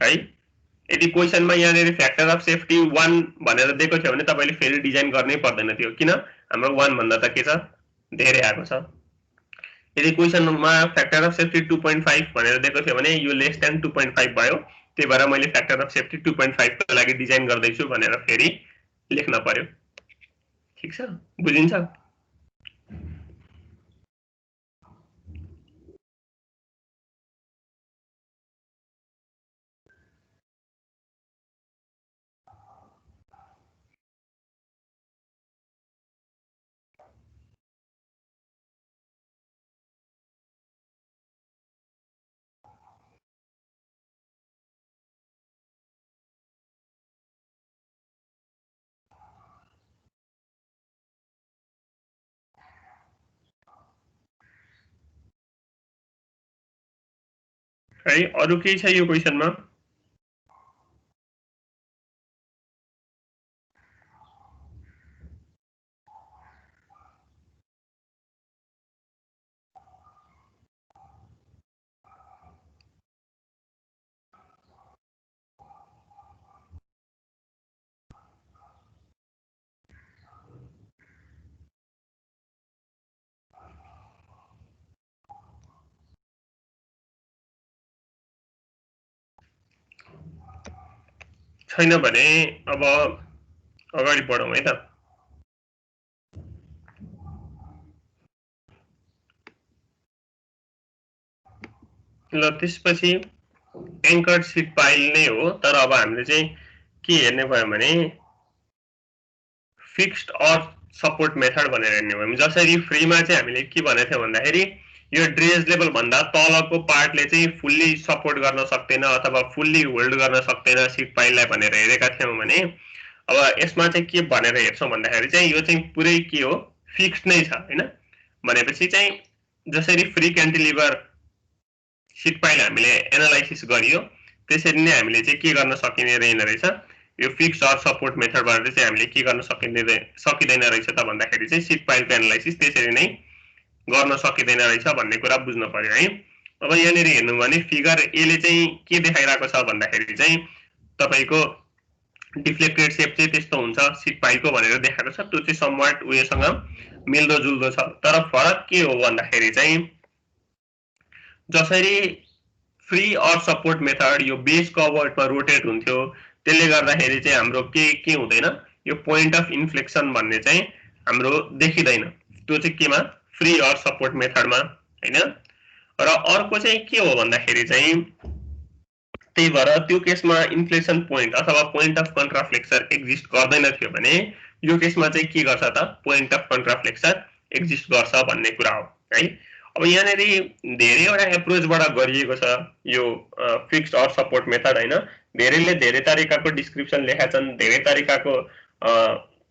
है। यदि क्वेशनमा यहाँनिर फ्याक्टर अफ सेफ्टी 1 भनेर दिएको थियो भने तपाईले फेरि डिजाइन गर्नै पर्दैन थियो, किन हाम्रो 1 भन्दा त के छ, धेरै आएको छ। यदि क्वेशनमा फ्याक्टर अफ सेफ्टी 2.5 भनेर दिएको थियो भने यो लेस देन 2.5 भयो, त्यही भएर मैले फ्याक्टर अफ सेफ्टी 2.5 को लागि डिजाइन गर्दैछु भनेर फेरि लेख्न पर्यो। ठीक छ, बुझिन्छ? है, अरु केही छ यो क्वेशनमा? छैन भने अब अगाडि बढौँ है त। ल त्यसपछि एंकर्ड सीट पाइल नै हो, तर अब हामीले चाहिँ के हेर्ने भयो भने फिक्स्ड अर सपोर्ट मेथड भनेर हेर्ने भयो। जसरी फ्रीमा चाहिँ हामीले के भनेको थियौं भन्दाखेरि यो ड्रेज लेभल भन्दा तलको पार्टले चाहिँ फुल्ली सपोर्ट गर्न सक्दैन अथवा फुल्ली होल्ड गर्न सक्दैन सीट पाइललाई भनेर हेरेका थियौं भने अब यसमा चाहिँ के भनेर हेर्छौं भन्दाखेरि चाहिँ यो चाहिँ पुरै के हो, फिक्स्ड नै छ हैन। भनेपछि चाहिँ जसरी फ्री क्यान्टिलिभर सीट पाइल हामीले एनालाइसिस गरियो त्यसरी नै हामीले चाहिँ के गर्न सकिने रहेछ, यो फिक्स्ड अर सपोर्ट मेथडबाट चाहिँ हामीले के गर्न सकिदैन रहेछ त भन्दाखेरि चाहिँ सीट पाइलको एनालाइसिस त्यसरी नै गर्न सकिदैन रहेछ भन्ने कुरा बुझ्न पर्यो है। अब यहाँनिर हेर्नु भने फिगर ए ले चाहिँ के देखाइरहेको छ भन्दाखेरि चाहिँ तपाईको डिफ्लेक्टेड शेप चाहिँ त्यस्तो हुन्छ सीट पाइलको भनेर देखाएको छ, त्यो चाहिँ समवाट उयोसँग मिल्दो जुल्दो छ। तर फरक के हो भन्दाखेरि चाहिँ जसरी फ्री अर सपोर्ट मेथड यो बेस कभर्डमा रोटेट हुन्थ्यो त्यसले गर्दाखेरि चाहिँ हाम्रो के हुँदैन, यो पोइन्ट अफ इन्फ्लेक्सन भन्ने चाहिँ हाम्रो देखिदैन, त्यो चाहिँ केमा, फ्री अर सपोर्ट मेथडमा हैन। र अर्को चाहिँ के हो भन्दाखेरि चाहिँ त्यही भएर त्यो केसमा इन्फ्लेक्सन पोइन्ट अथवा पोइन्ट अफ कन्ट्राफ्लेक्सर एक्जिस्ट गर्दैन थियो भने यो केसमा चाहिँ के गर्छ त, पोइन्ट अफ कन्ट्राफ्लेक्सर एक्जिस्ट गर्छ भन्ने कुरा हो है। अब यहाँनिर धेरैवटा एप्रोचबाट गरिएको छ यो फिक्स्ड अर सपोर्ट मेथड हैन। धेरैले धेरै तरिकाको डिस्क्रिप्सन लेखेका छन्, धेरै तरिकाको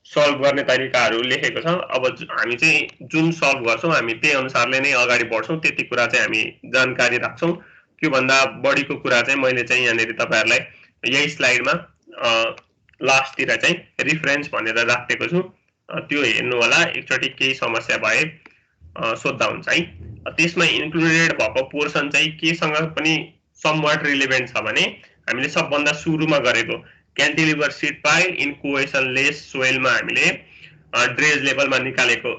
सल्भ गर्ने तरिकाहरू लेखेको छ। अब हामी चाहिँ जुन सल्भ गर्छौं हामी त्यही अनुसारले नै अगाडि बढ्छौं, त्यति कुरा चाहिँ हामी जानकारी राख्छौं। त्यो भन्दा बढीको कुरा चाहिँ मैले चाहिँ यहाँनिर तपाईहरुलाई यही स्लाइडमा लास्टतिर चाहिँ रेफरेन्स भनेर राखेको छु, त्यो हेर्नु होला। एकचोटी केही समस्या भए सोध्दा हुन्छ है। त्यसमा इन्क्लुडेड भएको पोर्सन चाहिँ केसँग पनि समवाट रिलेभेन्ट छ भने हामीले सबभन्दा सुरुमा गरेको cantilever sheet pile in cohesionless सोइलमा हामीले ड्रेज लेभलमा निकालेको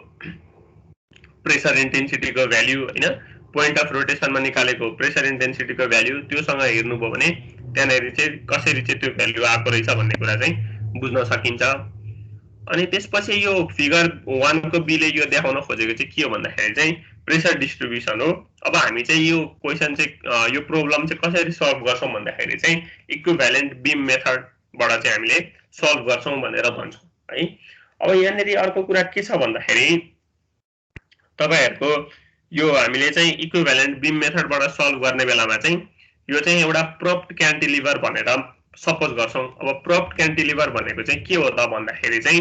प्रेसर इन्टेन्सिटीको भ्यालु हैन, पोइन्ट अफ रोटेसनमा निकालेको प्रेसर इन्टेन्सिटीको भ्यालु त्योसँग हेर्नुभयो भने त्यहाँनेरि चाहिँ कसरी चाहिँ त्यो भ्यालु आएको रहेछ भन्ने कुरा चाहिँ बुझ्न सकिन्छ। अनि त्यसपछि यो फिगर 1 को बीले यो देखाउन खोजेको चाहिँ के हो भन्दाखेरि चाहिँ प्रेसर डिस्ट्रिब्युसन हो। अब हामी चाहिँ यो क्वेशन चाहिँ यो प्रब्लम चाहिँ कसरी सल्भ गर्छौं भन्दाखेरि चाहिँ इक्विभ्यालेन्ट बीम मेथडबाट चाहिँ हामीले सल्भ गर्छौं भनेर भन्छौं है। अब यहाँनेरि अर्को कुरा के छ भन्दाखेरि तपाईहरुको यो हामीले चाहिँ इक्विभ्यालेन्ट बीम मेथडबाट सल्भ गर्ने बेलामा चाहिँ यो चाहिँ एउटा प्रोप्ड क्यान्टिलिभर भनेर सपोज गर्छौं। अब प्रोप्ड क्यान्टिलिभर भनेको चाहिँ के हो त भन्दाखेरि चाहिँ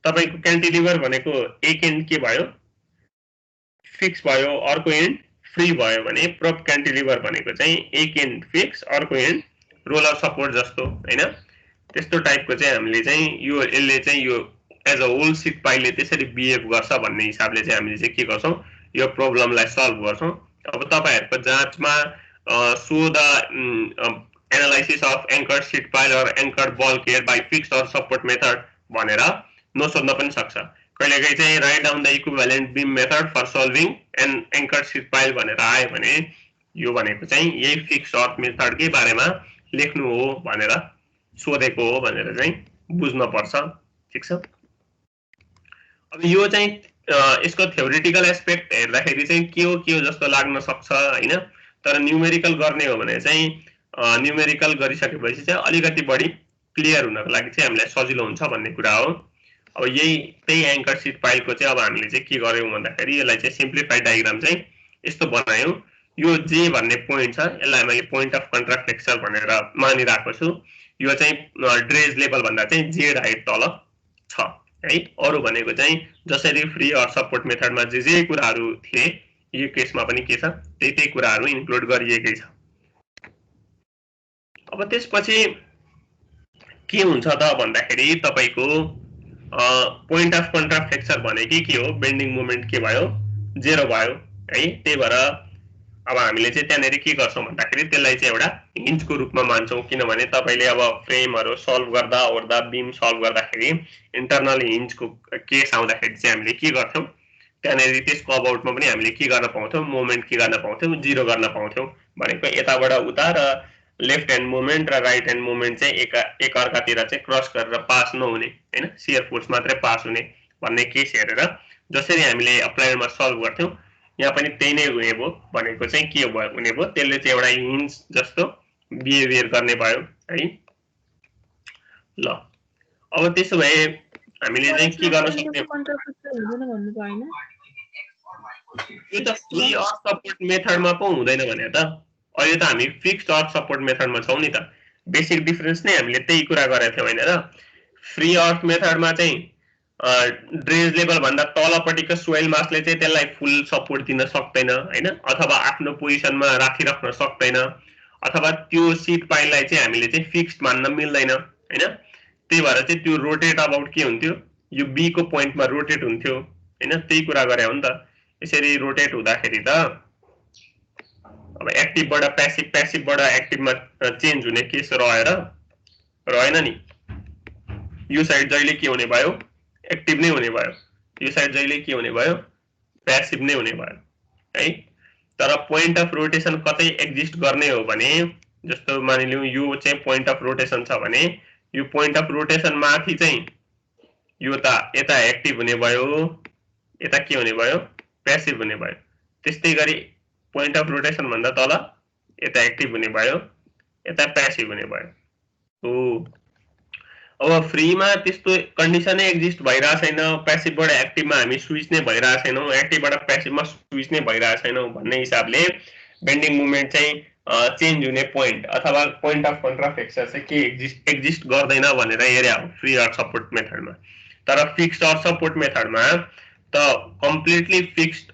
तपाईको क्यान्टिलिभर भनेको एक एन्ड के भयो फिक्स भयो, अर्को एन्ड फ्री भयो भने प्रोप्ड क्यान्टिलिभर भनेको चाहिँ एक एन्ड फिक्स अर्को एन्ड रोलर सपोर्ट जस्तो हैन। त्यस्तो टाइपको चाहिँ हामीले चाहिँ यो यसले चाहिँ यो एज अ होल सिट पाइले त्यसरी बिहेभ गर्छ भन्ने हिसाबले चाहिँ हामीले चाहिँ के गर्छौं यो प्रब्लमलाई सल्भ गर्छौं। अब तपाईहरुको जाँचमा so the analysis of anchored sheet pile or anchored bulkhead by fixed or support method भनेर नसोध्न पनि सक्छ। कहिलेकाहीँ चाहिँ write down the equivalent beam method for solving an anchored sheet pile भनेर आयो भने यो भनेको चाहिँ यही फिक्स्ड अर्थ मेथडकै बारेमा लेख्नु हो भनेर सोधेको हो भनेर चाहिँ बुझ्न पर्छ। ठीक छ। अब यो चाहिँ यसको थ्योरेटिकल एस्पेक्ट हेर्दाखेरि चाहिँ के हो जस्तो लाग्न सक्छ हैन। तर न्यूमेरिकल गर्ने हो भने चाहिँ न्यूमेरिकल गरिसकेपछि चाहिँ अलिकति बढी क्लियर हुनको लागि चाहिँ हामीलाई सजिलो हुन्छ भन्ने कुरा हो। अब यही त्यही एंकर शीट पाइलको चाहिँ अब हामीले चाहिँ के गर्यौं भन्दाखेरि यसलाई चाहिँ सिम्प्लिफाइड डायग्राम चाहिँ यस्तो बनायौं। यो जे भन्ने पोइन्ट छ यसलाई मैले पोइन्ट अफ कन्ट्राफ्लेक्सर भनेर मानिराखेको छु। यो चाहिँ ड्रेज लेभल भन्दा चाहिँ जेड हाइट तल छ है। अरु भनेको चाहिँ जसरी फ्री अर सपोर्ट मेथडमा जे कुराहरु थिए यो केसमा पनि के छ त्यही कुराहरु इन्क्लुड गरिएकै छ। अब त्यसपछि के हुन्छ त भन्दाखेरि तपाईको पोइन्ट अफ कन्ट्राफ्लेक्सर भनेकै के हो बेन्डिङ मोमेन्ट के भयो जेरो भयो है। त्यही भएर अब हामीले चाहिँ त्यहाँनेरि के गर्छौं भन्दाखेरि त्यसलाई चाहिँ एउटा हिन्जको रूपमा मान्छौं। किनभने तपाईले अब फ्रेमहरु सल्भ गर्दा ओर्दा बीम सल्भ गर्दाखेरि इन्टरनल हिन्जको केस आउँदाखेरि चाहिँ हामीले के गर्थ्यौं त्यहाँनेरि त्यसको अबाउटमा पनि हामीले के गर्न पाउँथ्यौं मोमेन्ट के गर्न पाउँथ्यौं जिरो गर्न पाउँथ्यौं। भनेको यताबाट उता र लेफ्ट ह्यान्ड मोमेन्ट र राइट ह्यान्ड मोमेन्ट चाहिँ एक अर्कातिर चाहिँ क्रस गरेर पास नहुने हैन शियर फोर्स मात्रै पास हुने भन्ने केस हेरेर जसरी हामीले अप्लाइडमा सल्भ गर्थ्यौं यहाँ पनि त्यही नै हुने भयो। भनेको चाहिँ के हुने भयो त्यसले चाहिँ एउटा हिन्ज जस्तो बिहेभियर गर्ने भयो है। ल अब त्यसो भए हामीले चाहिँ के गर्न सक्छौं यो त फ्री अर्थ सपोर्ट मेथडमा पो हुँदैन भने त अहिले त हामी फिक्स्ड अर्थ सपोर्ट मेथडमा छौं नि त। बेसिक डिफरेन्स नै हामीले त्यही कुरा गरेका थियौं हैन र। फ्री अर्थ मेथडमा चाहिँ ड्रेज लेभल भन्दा तलपट्टिको सोइल मासले चाहिँ त्यसलाई फुल सपोर्ट दिन सक्दैन हैन अथवा आफ्नो पोजिसनमा राखिराख्न सक्दैन अथवा त्यो शीट पाइललाई चाहिँ हामीले चाहिँ फिक्स्ड मान्न मिल्दैन हैन। त्यही भएर चाहिँ त्यो रोटेट अबाउट के हुन्थ्यो यो बी को पोइन्टमा रोटेट हुन्थ्यो हैन। त्यही कुरा गरे हो नि त। यसरी रोटेट हुँदाखेरि त अब एक्टिभबाट प्यासिभ प्यासिभबाट एक्टिभमा चेन्ज हुने केस रहेन नि। यो साइड जहिले के हुने भयो एक्टिभ नै हुने भयो यो साइड जहिले के हुने भयो प्यासिभ नै हुने भयो है। तर पोइन्ट अफ रोटेसन कतै एक्जिस्ट गर्ने हो भने जस्तो मानिलियौ यो चाहिँ पोइन्ट अफ रोटेसन छ भने यो पोइन्ट अफ रोटेसन माथि चाहिँ यो त यता एक्टिभ हुने भयो यता के हुने भयो प्यासिभ हुने भयो। त्यस्तै गरी पोइन्ट अफ रोटेसन भन्दा तल यता एक्टिभ हुने भयो यता प्यासिभ हुने भयो। हो अब फ्रीमा त्यस्तो कन्डिसनै एक्जिस्ट भइरा छैन। प्यासिभबाट एक्टिभमा हामी स्विच नै भइरा छैनौं एक्टिभबाट प्यासिभमा स्विच नै भइरा छैनौं भन्ने हिसाबले बेन्डिङ मोमेन्ट चाहिँ चेन्ज हुने पोइन्ट अथवा पोइन्ट अफ कन्ट्राफ्लेक्सर चाहिँ के एक्जिस्ट गर्दैन भनेर हेरे हो फ्री अर्थ सपोर्ट मेथडमा। तर फिक्स्ड अर्थ सपोर्ट मेथडमा त कम्प्लिटली फिक्स्ड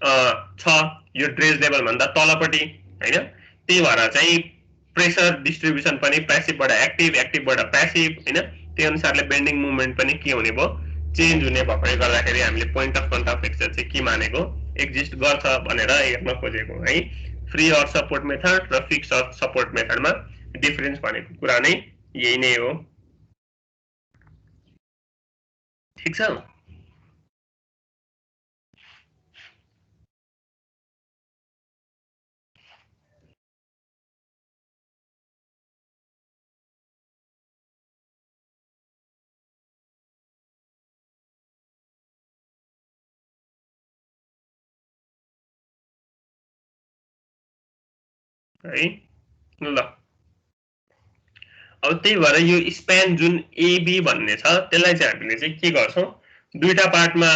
छ यो ड्रेज लेभल भन्दा तलपट्टि हैन। त्यही भएर चाहिँ प्रेसर डिस्ट्रिब्युसन पनि प्यासिभबाट एक्टिभ एक्टिभबाट प्यासिभ हैन। त्यही अनुसारले बेन्डिङ मोमेन्ट पनि के हुने भयो चेन्ज हुने भएकोले गर्दाखेरि हामीले पोइन्ट अफ कन्ट्राफ्लेक्सर चाहिँ के मानेको एक्जिस्ट गर्छ भनेर हेर्न खोजेको है। फ्री अर्थ सपोर्ट मेथड र फिक्स्ड अर्थ सपोर्ट मेथडमा डिफरेन्स भनेको कुरा नै यही नै हो। ठीक छ। है ल। अब त्यही भएर यो स्प्यान जुन एबी भन्ने छ त्यसलाई चाहिँ हामीले चाहिँ के गर्छौं दुईटा पार्टमा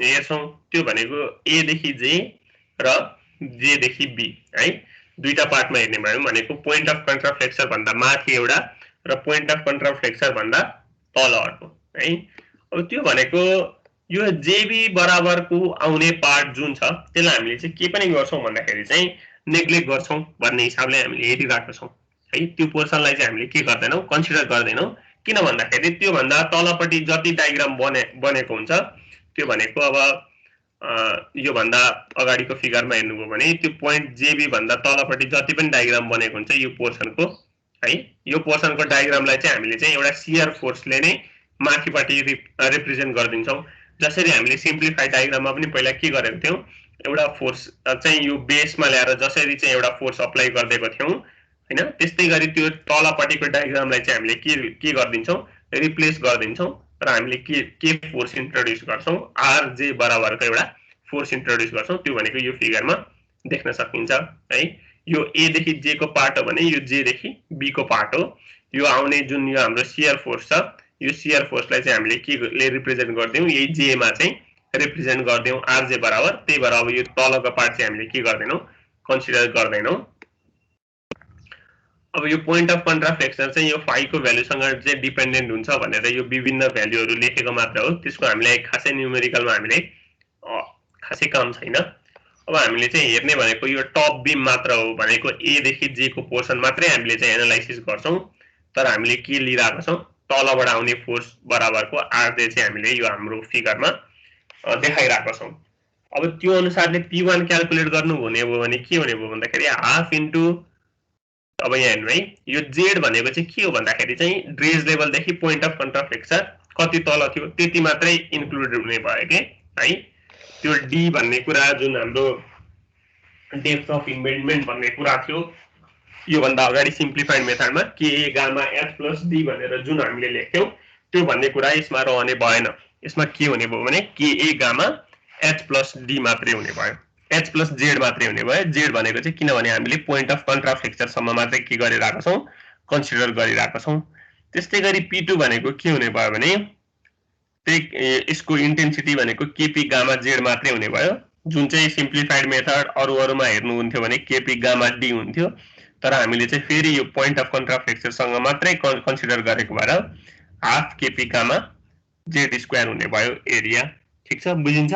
हेर्छौं त्यो भनेको ए देखि जे र जे देखि बी है दुईटा पार्टमा हेर्ने भयो भनेको पोइन्ट अफ कन्ट्राफ्लेक्सर भन्दा माथि एउटा र पोइन्ट अफ कन्ट्राफ्लेक्सर भन्दा तल अर्को है। अब त्यो भनेको यो जेबी बराबरको आउने पार्ट जुन छ त्यसलाई हामीले चाहिँ के पनि गर्छौं भन्दाखेरि चाहिँ नेग्लेक्ट गर्छौं भन्ने हिसाबले हामीले हेरिरहेका छौं है। त्यो पोर्सनलाई चाहिँ हामीले के गर्दैनौं कन्सिडर गर्दैनौं किन भन्दाखेरि त्यो भन्दा तलपट्टि जति डायग्राम बनेको हुन्छ त्यो भनेको अब यो भन्दा अगाडिको फिगरमा हेर्नुभयो भने त्यो पोइन्ट जेबी भन्दा तलपट्टि जति पनि डायग्राम बनेको हुन्छ यो पोर्सनको है यो पोर्सनको डायग्रामलाई चाहिँ हामीले चाहिँ एउटा शियर फोर्सले नै माथिपट्टि रिप्रेजेन्ट गर्दिन्छौं। जसरी हामीले सिम्प्लिफाइड डायग्राममा पनि पहिला के गरेको थियौं एउटा फोर्स चाहिँ यो बेसमा ल्याएर जसरी चाहिँ एउटा फोर्स अप्लाई गर्दैको थियौं हैन त्यस्तै गरी त्यो तलपट्टिको डायग्रामलाई चाहिँ हामीले के गर्दिन्छौं रिप्लेस गर्दिन्छौं र हामीले के फोर्स इन्ट्रोड्युस गर्छौं आर जे बराबरको एउटा फोर्स इन्ट्रोड्युस गर्छौं त्यो भनेको यो फिगरमा देख्न सकिन्छ है। यो ए देखि जे को पार्ट हो भने यो जे देखि बी को पार्ट हो। यो आउने जुन यो हाम्रो शियर फोर्स छ यो शियर फोर्सलाई चाहिँ हामीले के रिप्रेजेन्ट गर्दियौं यही जे मा चाहिँ रिप्रेजेन्ट गर्दियौं आर जे बराबर त्यही भएर अब यो तलको पार्ट चाहिँ हामीले के गर्दैनौं कन्सिडर गर्दैनौं। अब यो पोइन्ट अफ कन्ट्राफ्लेक्सर चाहिँ यो फाइ को भ्यालुसँग चाहिँ डिपेन्डेन्ट हुन्छ भनेर यो विभिन्न भ्यालुहरु लेखेको मात्र हो त्यसको हामीलाई खासै न्युमेरिकलमा हामीले खासै काम छैन। अब हामीले चाहिँ हेर्ने भनेको यो टप बीम मात्र हो भनेको ए देखि जे को पोर्सन मात्रै हामीले चाहिँ एनालाइसिस गर्छौं तर हामीले के लिइराको छौं तलबाट आउने फोर्स बराबरको आर जे चाहिँ हामीले यो हाम्रो फिगरमा देखाइराको छौं। अब त्यो अनुसारले P1 क्याल्कुलेट गर्नु हुने हो भने के हुने भयो भन्दाखेरि हाफ इन्टु अब यहाँ हेर्नु है यो z भनेको चाहिँ के हो भन्दाखेरि चाहिँ ड्रेज लेभल देखि पोइन्ट अफ कन्ट्राफ्लेक्सर कति तल थियो त्यति मात्रै इन्क्लुडेड हुने भयो के है। त्यो d भन्ने कुरा जुन हाम्रो डेप्थ अफ इम्बेडमेन्ट भन्ने कुरा थियो यो भन्दा अगाडि सिम्प्लिफाइड मेथडमा के गामा h प्लस d भनेर जुन हामीले लेख्थ्यौं त्यो भन्ने कुरा यसमा रहने भएन। यसमा के हुने भयो भने के गामा h प्लस d मात्रै हुने भयो h प्लस z मात्रै हुने भयो। z भनेको चाहिँ किनभने हामीले पोइन्ट अफ कन्ट्राफ्लेक्सर सम्म मात्रै के गरिराको छौं कन्सिडर गरिराको छौं। त्यस्तै गरी P2 भनेको के हुने भयो भने यसको इन्टेन्सिटी भनेको kp गामा z मात्रै हुने भयो जुन चाहिँ सिम्प्लिफाइड मेथड अरुमा हेर्नु हुन्थ्यो भने kp गामा d हुन्थ्यो तर हामीले चाहिँ फेरि यो पोइन्ट अफ कन्ट्राफ्लेक्सर सँग मात्रै कन्सिडर गरेको भएर half kp gamma z square हुने भयो एरिया। ठीक छ बुझिन्छ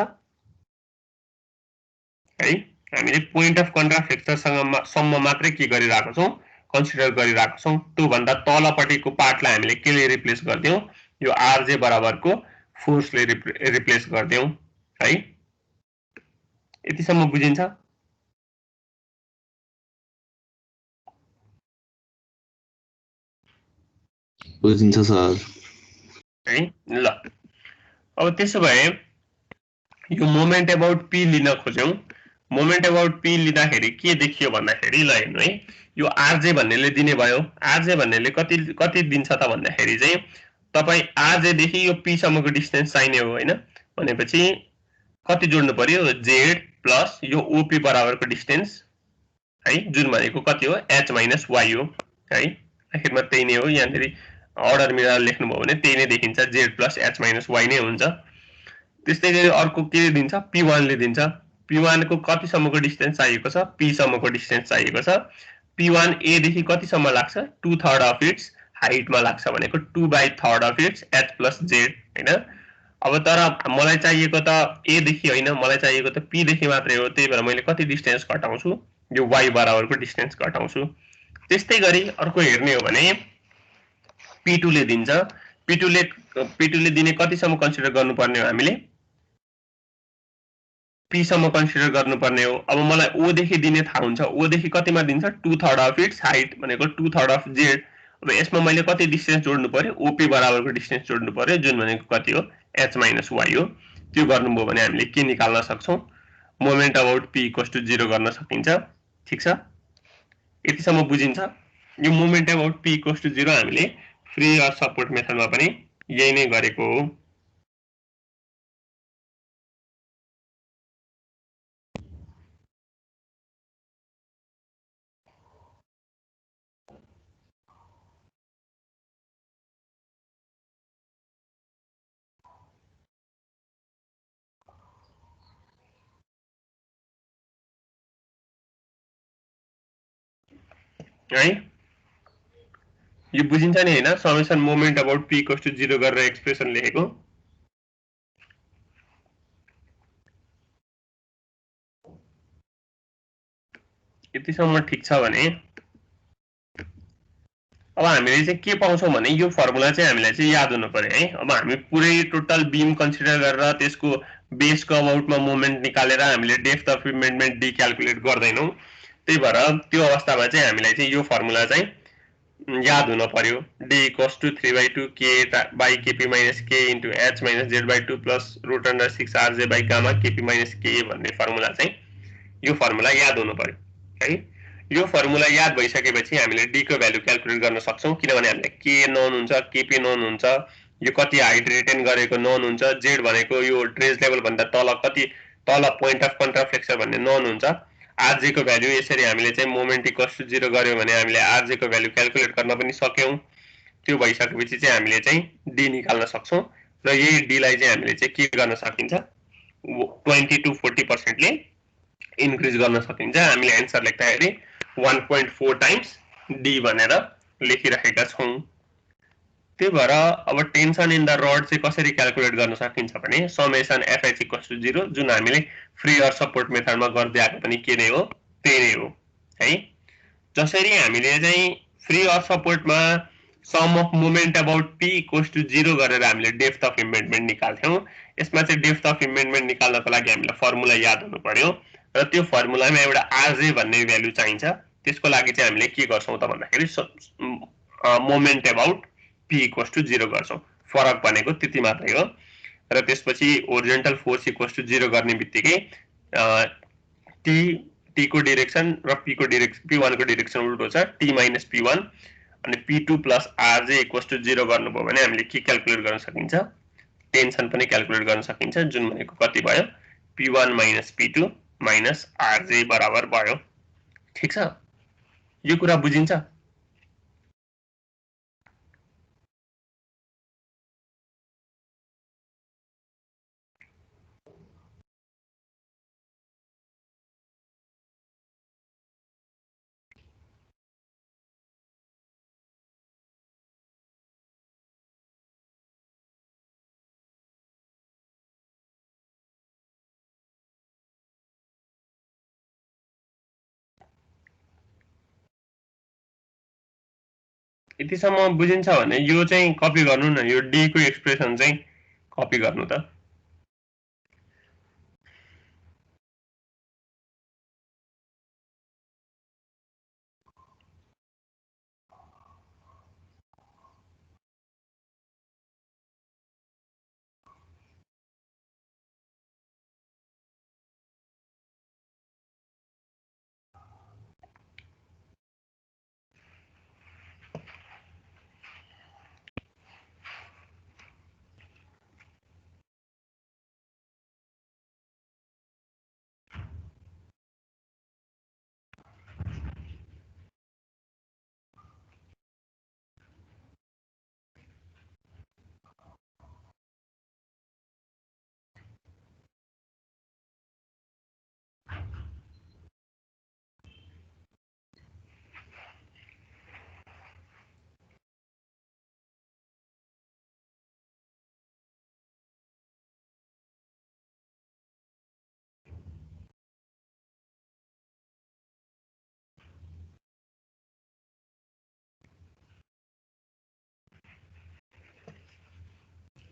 है। हामीले पोइन्ट अफ कन्ट्राफ्लेक्सर सम्म मात्रै के गरिराको छौं कन्सिडर गरिराको छौं त्यो भन्दा तलपट्टिको पार्टलाई हामीले केले रिप्लेस गर्दियौं यो rj बराबरको फोर्सले रिप्लेस गर्दियौं है। यतिसम्म बुझिन्छ बुझिन्छ सर है ल। अब त्यसो भए यो मोमेन्ट अबाउट p लिन खोज्यौं मोमेन्ट अबाउट p लिँदाखेरि के देखियो भन्दाखेरि ल हेर्नु है यो rj भन्नेले दिने भयो rj भन्नेले कति दिन्छ त भन्दाखेरि चाहिँ तपाई rj देखि यो p सम्मको डिस्टेन्स चाहिने हो हैन भनेपछि कति जोड्नु पर्यो z प्लस यो op बराबरको डिस्टेन्स है जुन भनेको कति हो h माइनस y हो है। आखिरमा त्यही नै हो यहाँनेरि अर्डर मिलाएर लेख्नु भयो भने त्यही नै देखिन्छ z plus h minus y नै हुन्छ। त्यस्तै गरी अर्को के दिन्छ P1 ले दिन्छ P1 को कति सम्मको डिस्टेन्स चाहिएको छ p सम्मको डिस्टेन्स चाहिएको छ P1 a देखि कति सम्म लाग्छ 2/3 अफ इट्स हाइटमा लाग्छ भनेको 2/3 of its h plus z हैन। अब तर मलाई चाहिएको त a देखि हैन मलाई चाहिएको त p देखि मात्रै हो त्यही भएर मैले कति डिस्टेन्स घटाउँछु यो y बराबरको डिस्टेन्स घटाउँछु। त्यस्तै गरी अर्को हेर्ने हो भने P2 ले दिन्छ P2 ले दिने कति सम्म कन्सिडर गर्नुपर्ने हो हामीले p सम्म कन्सिडर गर्नुपर्ने हो। अब मलाई o देखि दिने थाहा हुन्छ o देखि कतिमा दिन्छ 2/3 अफ इट्स हाइट भनेको 2/3 अफ z। अब यसमा मैले कति डिस्टेन्स जोड्नु पर्यो op बराबरको डिस्टेन्स जोड्नु पर्यो जुन भनेको कति हो h माइनस y हो। त्यो गर्नुभयो भने हामीले के निकाल्न सक्छौं मोमेन्ट अबाउट p 0 गर्न सकिन्छ। ठीक छ यतिसम्म बुझिन्छ। यो मोमेन्ट अबाउट p 0 हामीले फ्री अर सपोर्ट मेथडमा पनि यही नै गरेको हो। है यो बुझिन्छ नि हैन summation moment about p equals to 0 गरेर एक्सप्रेसन लेखेको यतिसम्म ठीक छ भने अब हामीले चाहिँ के पाउँछौं भने यो फर्मुला चाहिँ हामीलाई चाहिँ याद हुनु पर्यो है अब हामी पुरै टोटल बीम कन्सिडर गरेर त्यसको बेसको अबाउटमा मोमेन्ट निकालेर हामीले डेप्थ अफ इम्बेडमेन्ट डी क्याल्कुलेट गर्दैनौं त्यही भएर त्यो अवस्थामा चाहिँ हामीलाई चाहिँ यो फर्मुला चाहिँ याद हुन पर्यो d equals to 3/2 k by kp minus k into h minus z/2 plus root under 6 rj by gamma kp minus k भन्ने फर्मुला चाहिँ यो फर्मुला याद हुनु पर्यो है यो फर्मुला याद भइसकेपछि हामीले d को भ्यालु क्याल्कुलेट गर्न सक्छौं किनभने हामीले k नोन हुन्छ kp नोन हुन्छ यो कति हाइट रिटेन गरेको नोन हुन्छ z भनेको यो ट्रेस लेभल भन्दा तल कति तल पोइन्ट अफ कन्ट्राफ्लेक्सन भन्ने नोन हुन्छ rj को भ्यालु यसरी हामीले चाहिँ मोमेन्ट इक्वल्स टु 0 गर्यो भने हामीले rj को भ्यालु क्याल्कुलेट गर्न पनि सक्यौं त्यो भइसकेपछि चाहिँ हामीले चाहिँ d निकाल्न सक्छौं र यही d लाई चाहिँ हामीले चाहिँ के गर्न सकिन्छ 20 to 40% ले इन्क्रिज गर्न सकिन्छ हामीले आन्सर लेख्दाखेरि 1.4 टाइम्स d भनेर लेखिरहेका छौं त्यही भएर अब टेन्सन इन द रड चाहिँ कसरी क्याल्कुलेट गर्न सकिन्छ भने समेसन fh इक्वल्स टु 0 जुन हामीले फ्री अर्थ सपोर्ट मेथडमा गर्दै आएको पनि के नै हो त्यही नै हो है जसरी हामीले चाहिँ फ्री अर्थ सपोर्टमा sum of moment about p equals to 0 गरेर हामीले डेप्थ अफ इम्बेडमेन्ट निकाल्थ्यौं यसमा चाहिँ डेप्थ अफ इम्बेडमेन्ट निकाल्नको लागि हामीलाई फर्मुला याद हुनु पर्यो र त्यो फर्मुलामा एउटा rj भन्ने भ्यालु चाहिन्छ त्यसको लागि चाहिँ हामीले के गर्छौं त भन्दाखेरि moment about p equals to 0 गर्छौं फरक भनेको त्यति मात्रै हो र त्यसपछि ओरिजेन्टल फोर्स इक्वल्स टु 0 गर्ने बित्तिकै t को डाइरेक्सन र p को डाइरेक्सन p1 को डाइरेक्सन उल्टो छ t - p1 अनि p2 + rj इक्वल्स टु 0 गर्नुभयो भने हामीले के क्याल्कुलेट गर्न सकिन्छ टेन्सन पनि क्याल्कुलेट गर्न सकिन्छ जुन भनेको कति भयो p1 - p2 - rj बराबर भयो ठीक छ यो कुरा बुझिन्छ यतिसम्म बुझिन्छ भने यो चाहिँ कपी गर्नु न यो d को एक्सप्रेसन चाहिँ कपी गर्नु त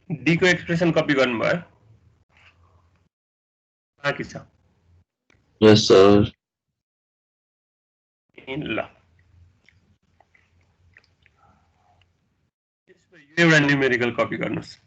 d को एक्सप्रेसन कपी गर्नुभयो बाँकी छ यस सर ल एउटा न्यूमेरिकल कपी गर्नुस्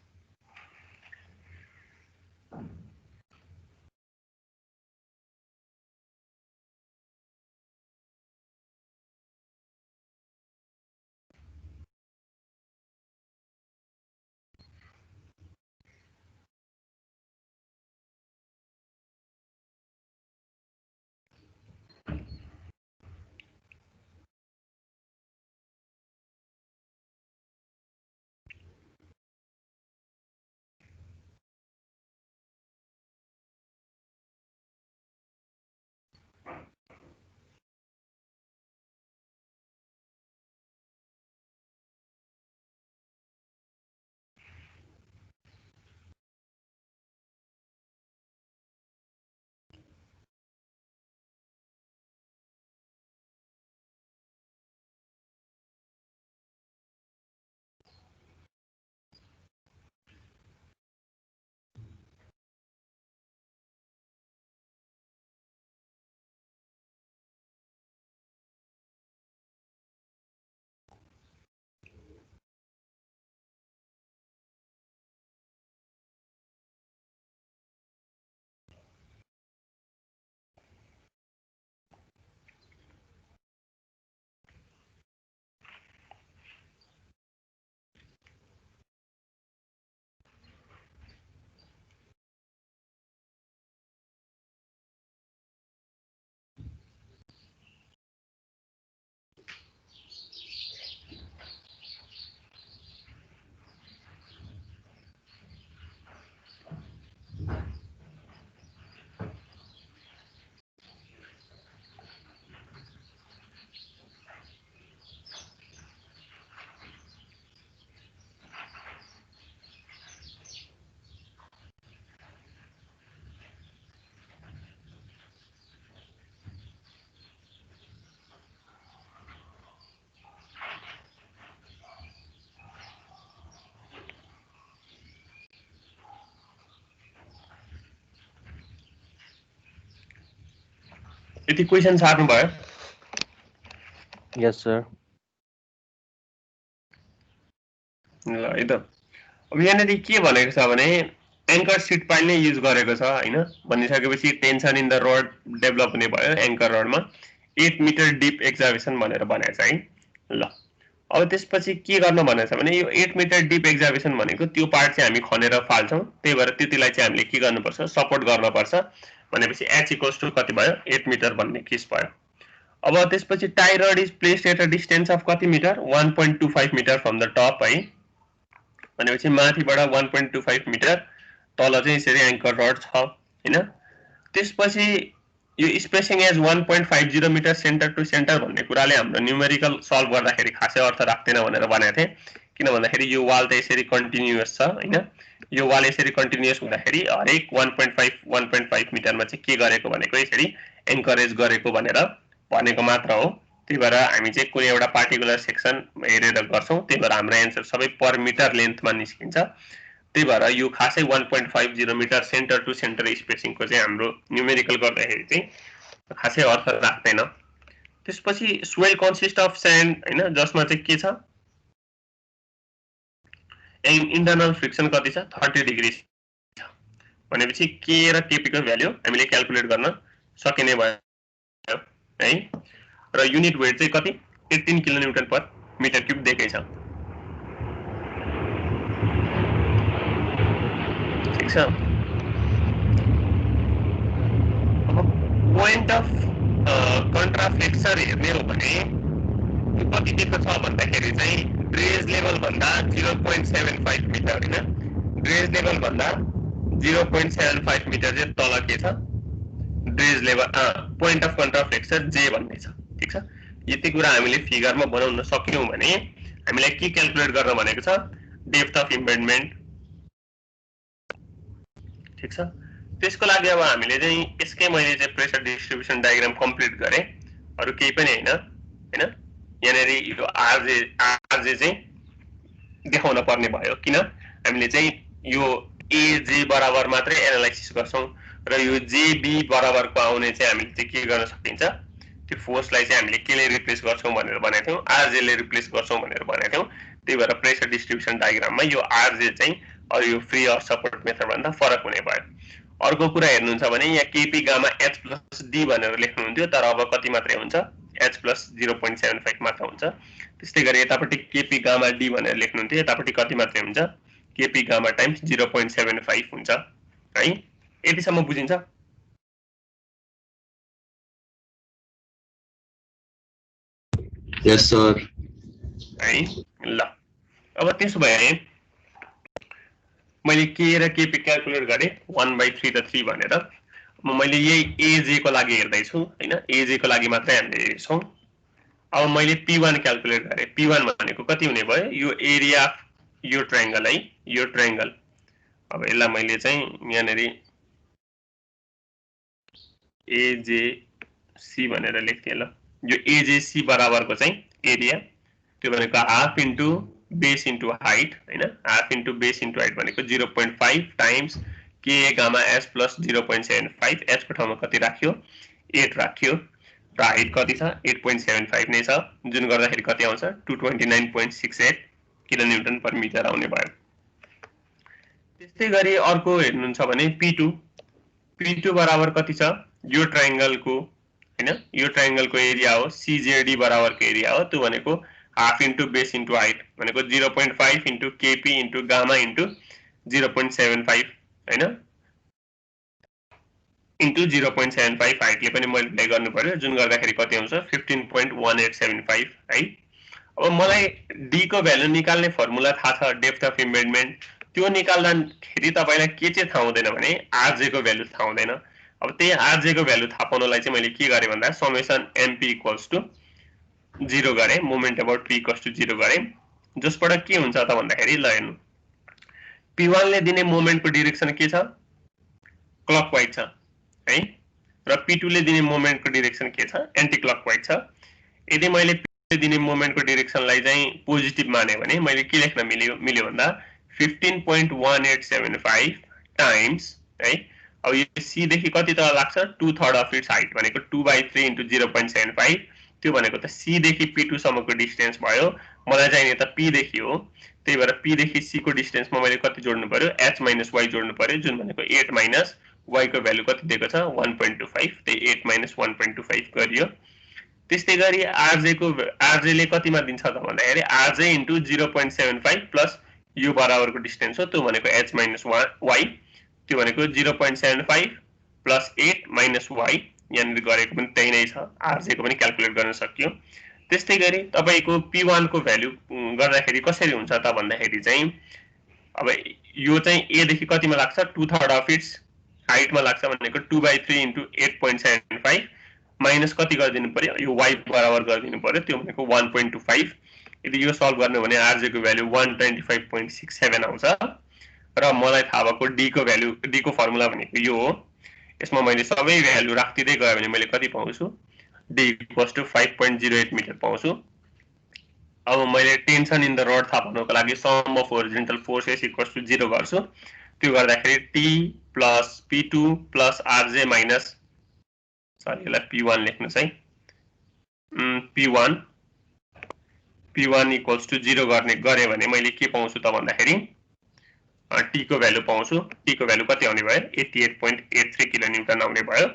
यति क्वेसन सार्नु भयो? यस सर। ल है त। अब यहाँनिर के भनेको छ भने एङ्कर सिट पाइल नै युज गरेको छ हैन, भनिसकेपछि tension in the road develop हुने भयो एङ्कर रोडमा 8 मिटर डिप एक्जाभेसन भनेर भनेको छ है। ल अब त्यसपछि के गर्न भनेको छ भने यो 8 मिटर डिप एक्जाभेसन भनेको त्यो पार्ट चाहिँ हामी खनेर फाल्छौँ, त्यही भएर त्यतिलाई चाहिँ हामीले के गर्नुपर्छ सपोर्ट गर्नुपर्छ भनेपछि h इक्वल्स टु कति भयो 8 मिटर भन्ने केस भयो। अब त्यसपछि tie rod is placed at a distance of कति metre 1.25 metre from the top है, भनेपछि माथिबाट 1.25 मिटर तल चाहिँ यसरी एङ्कर रड छ हैन। त्यसपछि यो spacing as 1.50 metre centre to centre भन्ने कुराले हाम्रो न्युमेरिकल सल्भ गर्दाखेरि खासै अर्थ राख्दैन भनेर भनेको थिएँ, किन भन्दाखेरि यो वाल त यसरी कन्टिन्युअस छ हैन, यो वाल यसरी कन्टिन्युअस हुँदाखेरि हरेक 1.5 मिटरमा चाहिँ के गरेको भनेको यसरी एन्करेज गरेको भनेर भनेको मात्र हो। त्यही भएर हामी चाहिँ कुनै एउटा पार्टिकुलर सेक्सन हेरेर गर्छौँ, त्यही भएर हाम्रो एन्सर सबै पर मिटर लेन्थमा निस्किन्छ। त्यही भएर यो खासै 1.50 मिटर सेन्टर टु सेन्टर स्पेसिङको चाहिँ हाम्रो न्युमेरिकल गर्दाखेरि चाहिँ खासै अर्थ राख्दैन। त्यसपछि सोइल कन्सिस्ट अफ स्यान्ड हैन, जसमा चाहिँ के छ इन्टरनल फ्रिक्सन कति छ 30 डिग्री छ, भनेपछि के र केपी को भ्यालु हामीले क्याल्कुलेट गर्न सकिने भयो है। र युनिट वेट चाहिँ कति 18 किलोन्युटन पर मिटर क्युब दिएकै छ, ठिक छ। पोइन्ट अफ कन्ट्राफ्लेक्सर हेर्ने हो भने कति दिएको छ भन्दाखेरि चाहिँ ड्रेज लेभल भन्दा 0.75 मिटर हैन, ड्रेज लेभल भन्दा 0.75 मिटर चाहिँ तल के छ ड्रेज लेभल पोइन्ट अफ कन्ट्राफ्लेक्सर जे भन्ने छ, ठिक छ। यति कुरा हामीले फिगरमा बनाउन सक्यौं भने हामीलाई के क्याल्कुलेट गर्न भनेको छ डेप्थ अफ इम्बेडमेन्ट, ठिक छ। त्यसको लागि अब हामीले चाहिँ यसकै मैले चाहिँ प्रेसर डिस्ट्रिब्युसन डायग्राम कम्प्लिट गरे, अरु केही पनि हैन हैन। यहाँनेरि यो आरजे चाहिँ देखाउन पर्ने भयो, किन हामीले चाहिँ यो एजे बराबर मात्रै एनालाइसिस गर्छौं र यो जेबी बराबरको आउने चाहिँ हामीले चाहिँ के गर्न सकिन्छ त्यो फोर्सलाई चाहिँ हामीले केले रिप्लेस गर्छौं भनेर भनेको थियौं, आरजे ले रिप्लेस गर्छौं भनेर भनेको थियौं। त्यही भएर प्रेसर डिस्ट्रिब्युसन डायग्राममा यो आरजे चाहिँ अरु यो फ्री अर सपोर्ट मेथड भन्दा फरक हुने भयो। अर्को कुरा हेर्नुहुन्छ भने यहाँ KP gamma H plus D भनेर लेख्नुहुन्थ्यो, तर अब कति मात्रै हुन्छ एच प्लस 0.75 मात्र हुन्छ। त्यस्तै गरी यतापट्टि केपी गामा डी भनेर लेख्नुहुन्थ्यो, यतापट्टि कति मात्रै हुन्छ केपी गामा टाइम्स 0.75 हुन्छ है। यतिसम्म बुझिन्छ? यस सर है। ल अब त्यसो भए मैले के र केपी क्याल्कुलेट गरे 1/3 र 3 भनेर। मैले यही एजे को लागि हेर्दै छु हैन, एजे को लागि मात्रै हामीले हेर्छौं। अब मैले p1 क्याल्कुलेट गरे, p1 भनेको कति हुने भयो यो एरिया यो ट्रायंगल है, यो ट्रायंगल। अब यसलाई मैले चाहिँ यहाँनेरि एजेसी भनेर लेख्थे। ल यो एजेसी बराबरको चाहिँ एरिया त्यो भनेको half into base into height हैन, half into base into height भनेको 0.5 टाइम्स के गामा एस प्लस 0.75। एच को ठाउँमा कति राख्यो 8 राख्यो र हाइट कति छ 8.75 नै छ, जुन गर्दाखेरि कति आउँछ 229.68 किलोन्युटन पर मिटर आउने भयो। त्यस्तै गरी अर्को हेर्नुहुन्छ भने p2 बराबर कति छ यो ट्रायंगलको हैन, यो ट्रायंगलको एरिया हो सीजेडी बराबरको एरिया हो, त्यो भनेको half into base into height भनेको 0.5 into KP into gamma into 0.75 हैन, इन्टु 0.75 हाइटले पनि मल्टिप्लाई गर्नु पर्यो, जुन गर्दाखेरि कति आउँछ 15.1875 है। अब मलाई डी को भ्यालु निकाल्ने फर्मुला थाहा छ डेप्थ अफ इम्बेडमेन्ट, त्यो निकाल्दाखेरि तपाईलाई के चाहिँ थाहा हुँदैन भने आरजे को भ्यालु थाहा हुँदैन। अब त्यही आरजे को भ्यालु थाहा पाउनलाई चाहिँ मैले के गरे भन्दा समेसन एमपी इक्वल्स टु 0 गरे, moment about p equals to 0 गरे, जसबाट के हुन्छ त भन्दाखेरि ल हेर्नु p1 ले दिने मोमेन्टको डाइरेक्सन के छ क्लकवाइज छ है, र p2 ले दिने मोमेन्टको डाइरेक्सन के छ एन्टी क्लकवाइज छ। यदि मैले p ले दिने मोमेन्टको डाइरेक्सनलाई चाहिँ पोजिटिभ माने भने मैले के लेख्न मिल्यो भन्दा 15.1875 टाइम्स है अब यो सी देखि कति तल लाग्छ 2/3 अफ इट्स हाइट भनेको 2/3 इन्टु 0.75 त्यो भनेको त सी देखि P2 सम्मको डिस्टेन्स भयो मलाई चाहिने त P देखि हो त्यही भएर P देखि C को डिस्टेन्समा मैले कति जोड्नु पर्यो h - y जोड्नु पर्यो जुन भनेको 8 माइनस y को भ्यालु कति दिएको छ 1.25 त्यही 8 माइनस 1.25 गरियो त्यस्तै गरी RJ ले कतिमा दिन्छ त भन्दाखेरि RJ इन्टु 0.75 प्लस यो बराबरको डिस्टेन्स हो त्यो भनेको h - y त्यो भनेको 0.75 प्लस 8 माइनस y यहाँनिर गरेको पनि त्यही नै छ RJ को पनि क्याल्कुलेट गर्न सकियो त्यस्तै गरी तपाईको P1 को भ्यालु गर्दाखेरि कसरी हुन्छ त भन्दाखेरि चाहिँ अब यो चाहिँ A देखि कतिमा लाग्छ 2/3 अफ इट्स हाइटमा लाग्छ भनेको 2/3 इन्टु 8.75 माइनस कति गरिदिनु पर्यो यो y बराबर गरिदिनु पर्यो त्यो भनेको 1.25 यदि यो सल्भ गर्ने भने RJ को भ्यालु 125.67 आउँछ र मलाई थाहा भएको D को भ्यालु D को फर्मुला भनेको यो हो यसमा मैले सबै भ्यालु राख्दिदै गए भने मैले कति पाउँछु D = 5.08 मिटर पाउँछु अब मैले टेन्सन इन द रड थाहा पाउनको लागि सम अफ होरिजोन्टल फोर्सेस = 0 गर्छु त्यो गर्दाखेरि T plus P2 plus RJ minus sorry यसलाई P1 लेख्नुस् है P1 = 0 गरे भने मैले के पाउँछु त भन्दाखेरि T को भ्यालु पाउँछु T को भ्यालु कति आउने भयो 88.83 किलोन्युटन आउने भयो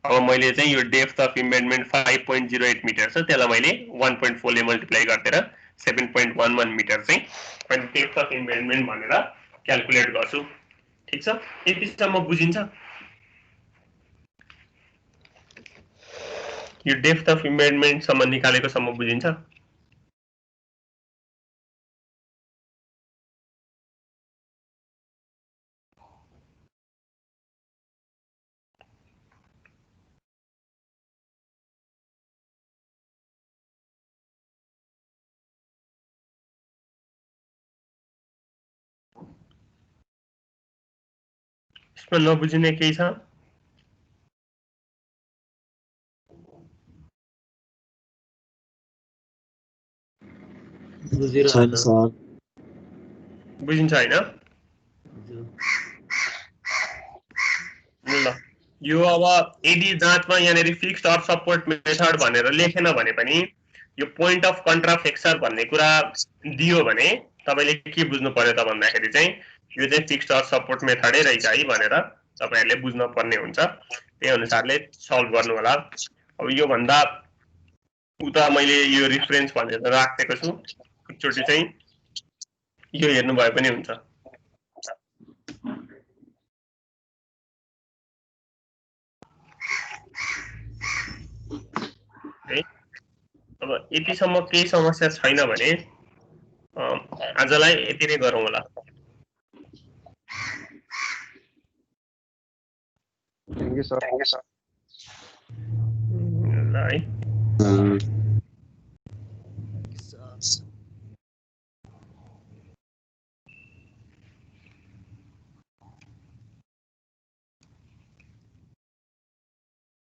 अब मैले चाहिँ यो डेप्थ अफ इम्बेडमेन्ट 5.08 मिटर छ त्यसलाई मैले 1.4 ले मल्टिप्लाई गरेर 7.11 मिटर चाहिँ अनि डेप्थ अफ इम्बेडमेन्ट भनेर क्याल्कुलेट गर्छु ठीक छ यतिसम्म बुझिन्छ यो डेप्थ अफ इम्बेडमेन्ट सम्म निकालेको सम्म बुझिन्छ यसमा नबुझिने केही छ बुझिन्छ हैन ल यो अब यदि जाँचमा यहाँनेरि फिक्स्ड अफ सपोर्ट मेथड भनेर लेखेन भने पनि यो पोइन्ट अफ कन्ट्राफ्लेक्सर भन्ने कुरा दियो भने तपाईले के बुझ्नु पर्यो त भन्दाखेरि चाहिँ यो चाहिँ फिक्स्ड अफ सपोर्ट मेथडै रहेछ है भनेर तपाईहरुले बुझ्न पर्ने हुन्छ त्यही अनुसारले सल्भ गर्नु होला अब यो भन्दा उता मैले यो रेफरेन्स भनेर राखेको छु एकचोटी चाहिँ यो हेर्नु भए पनि हुन्छ अब यतिसम्म केही समस्या छैन भने आजलाई यति नै गरौँ होला Thank you, sir. ल है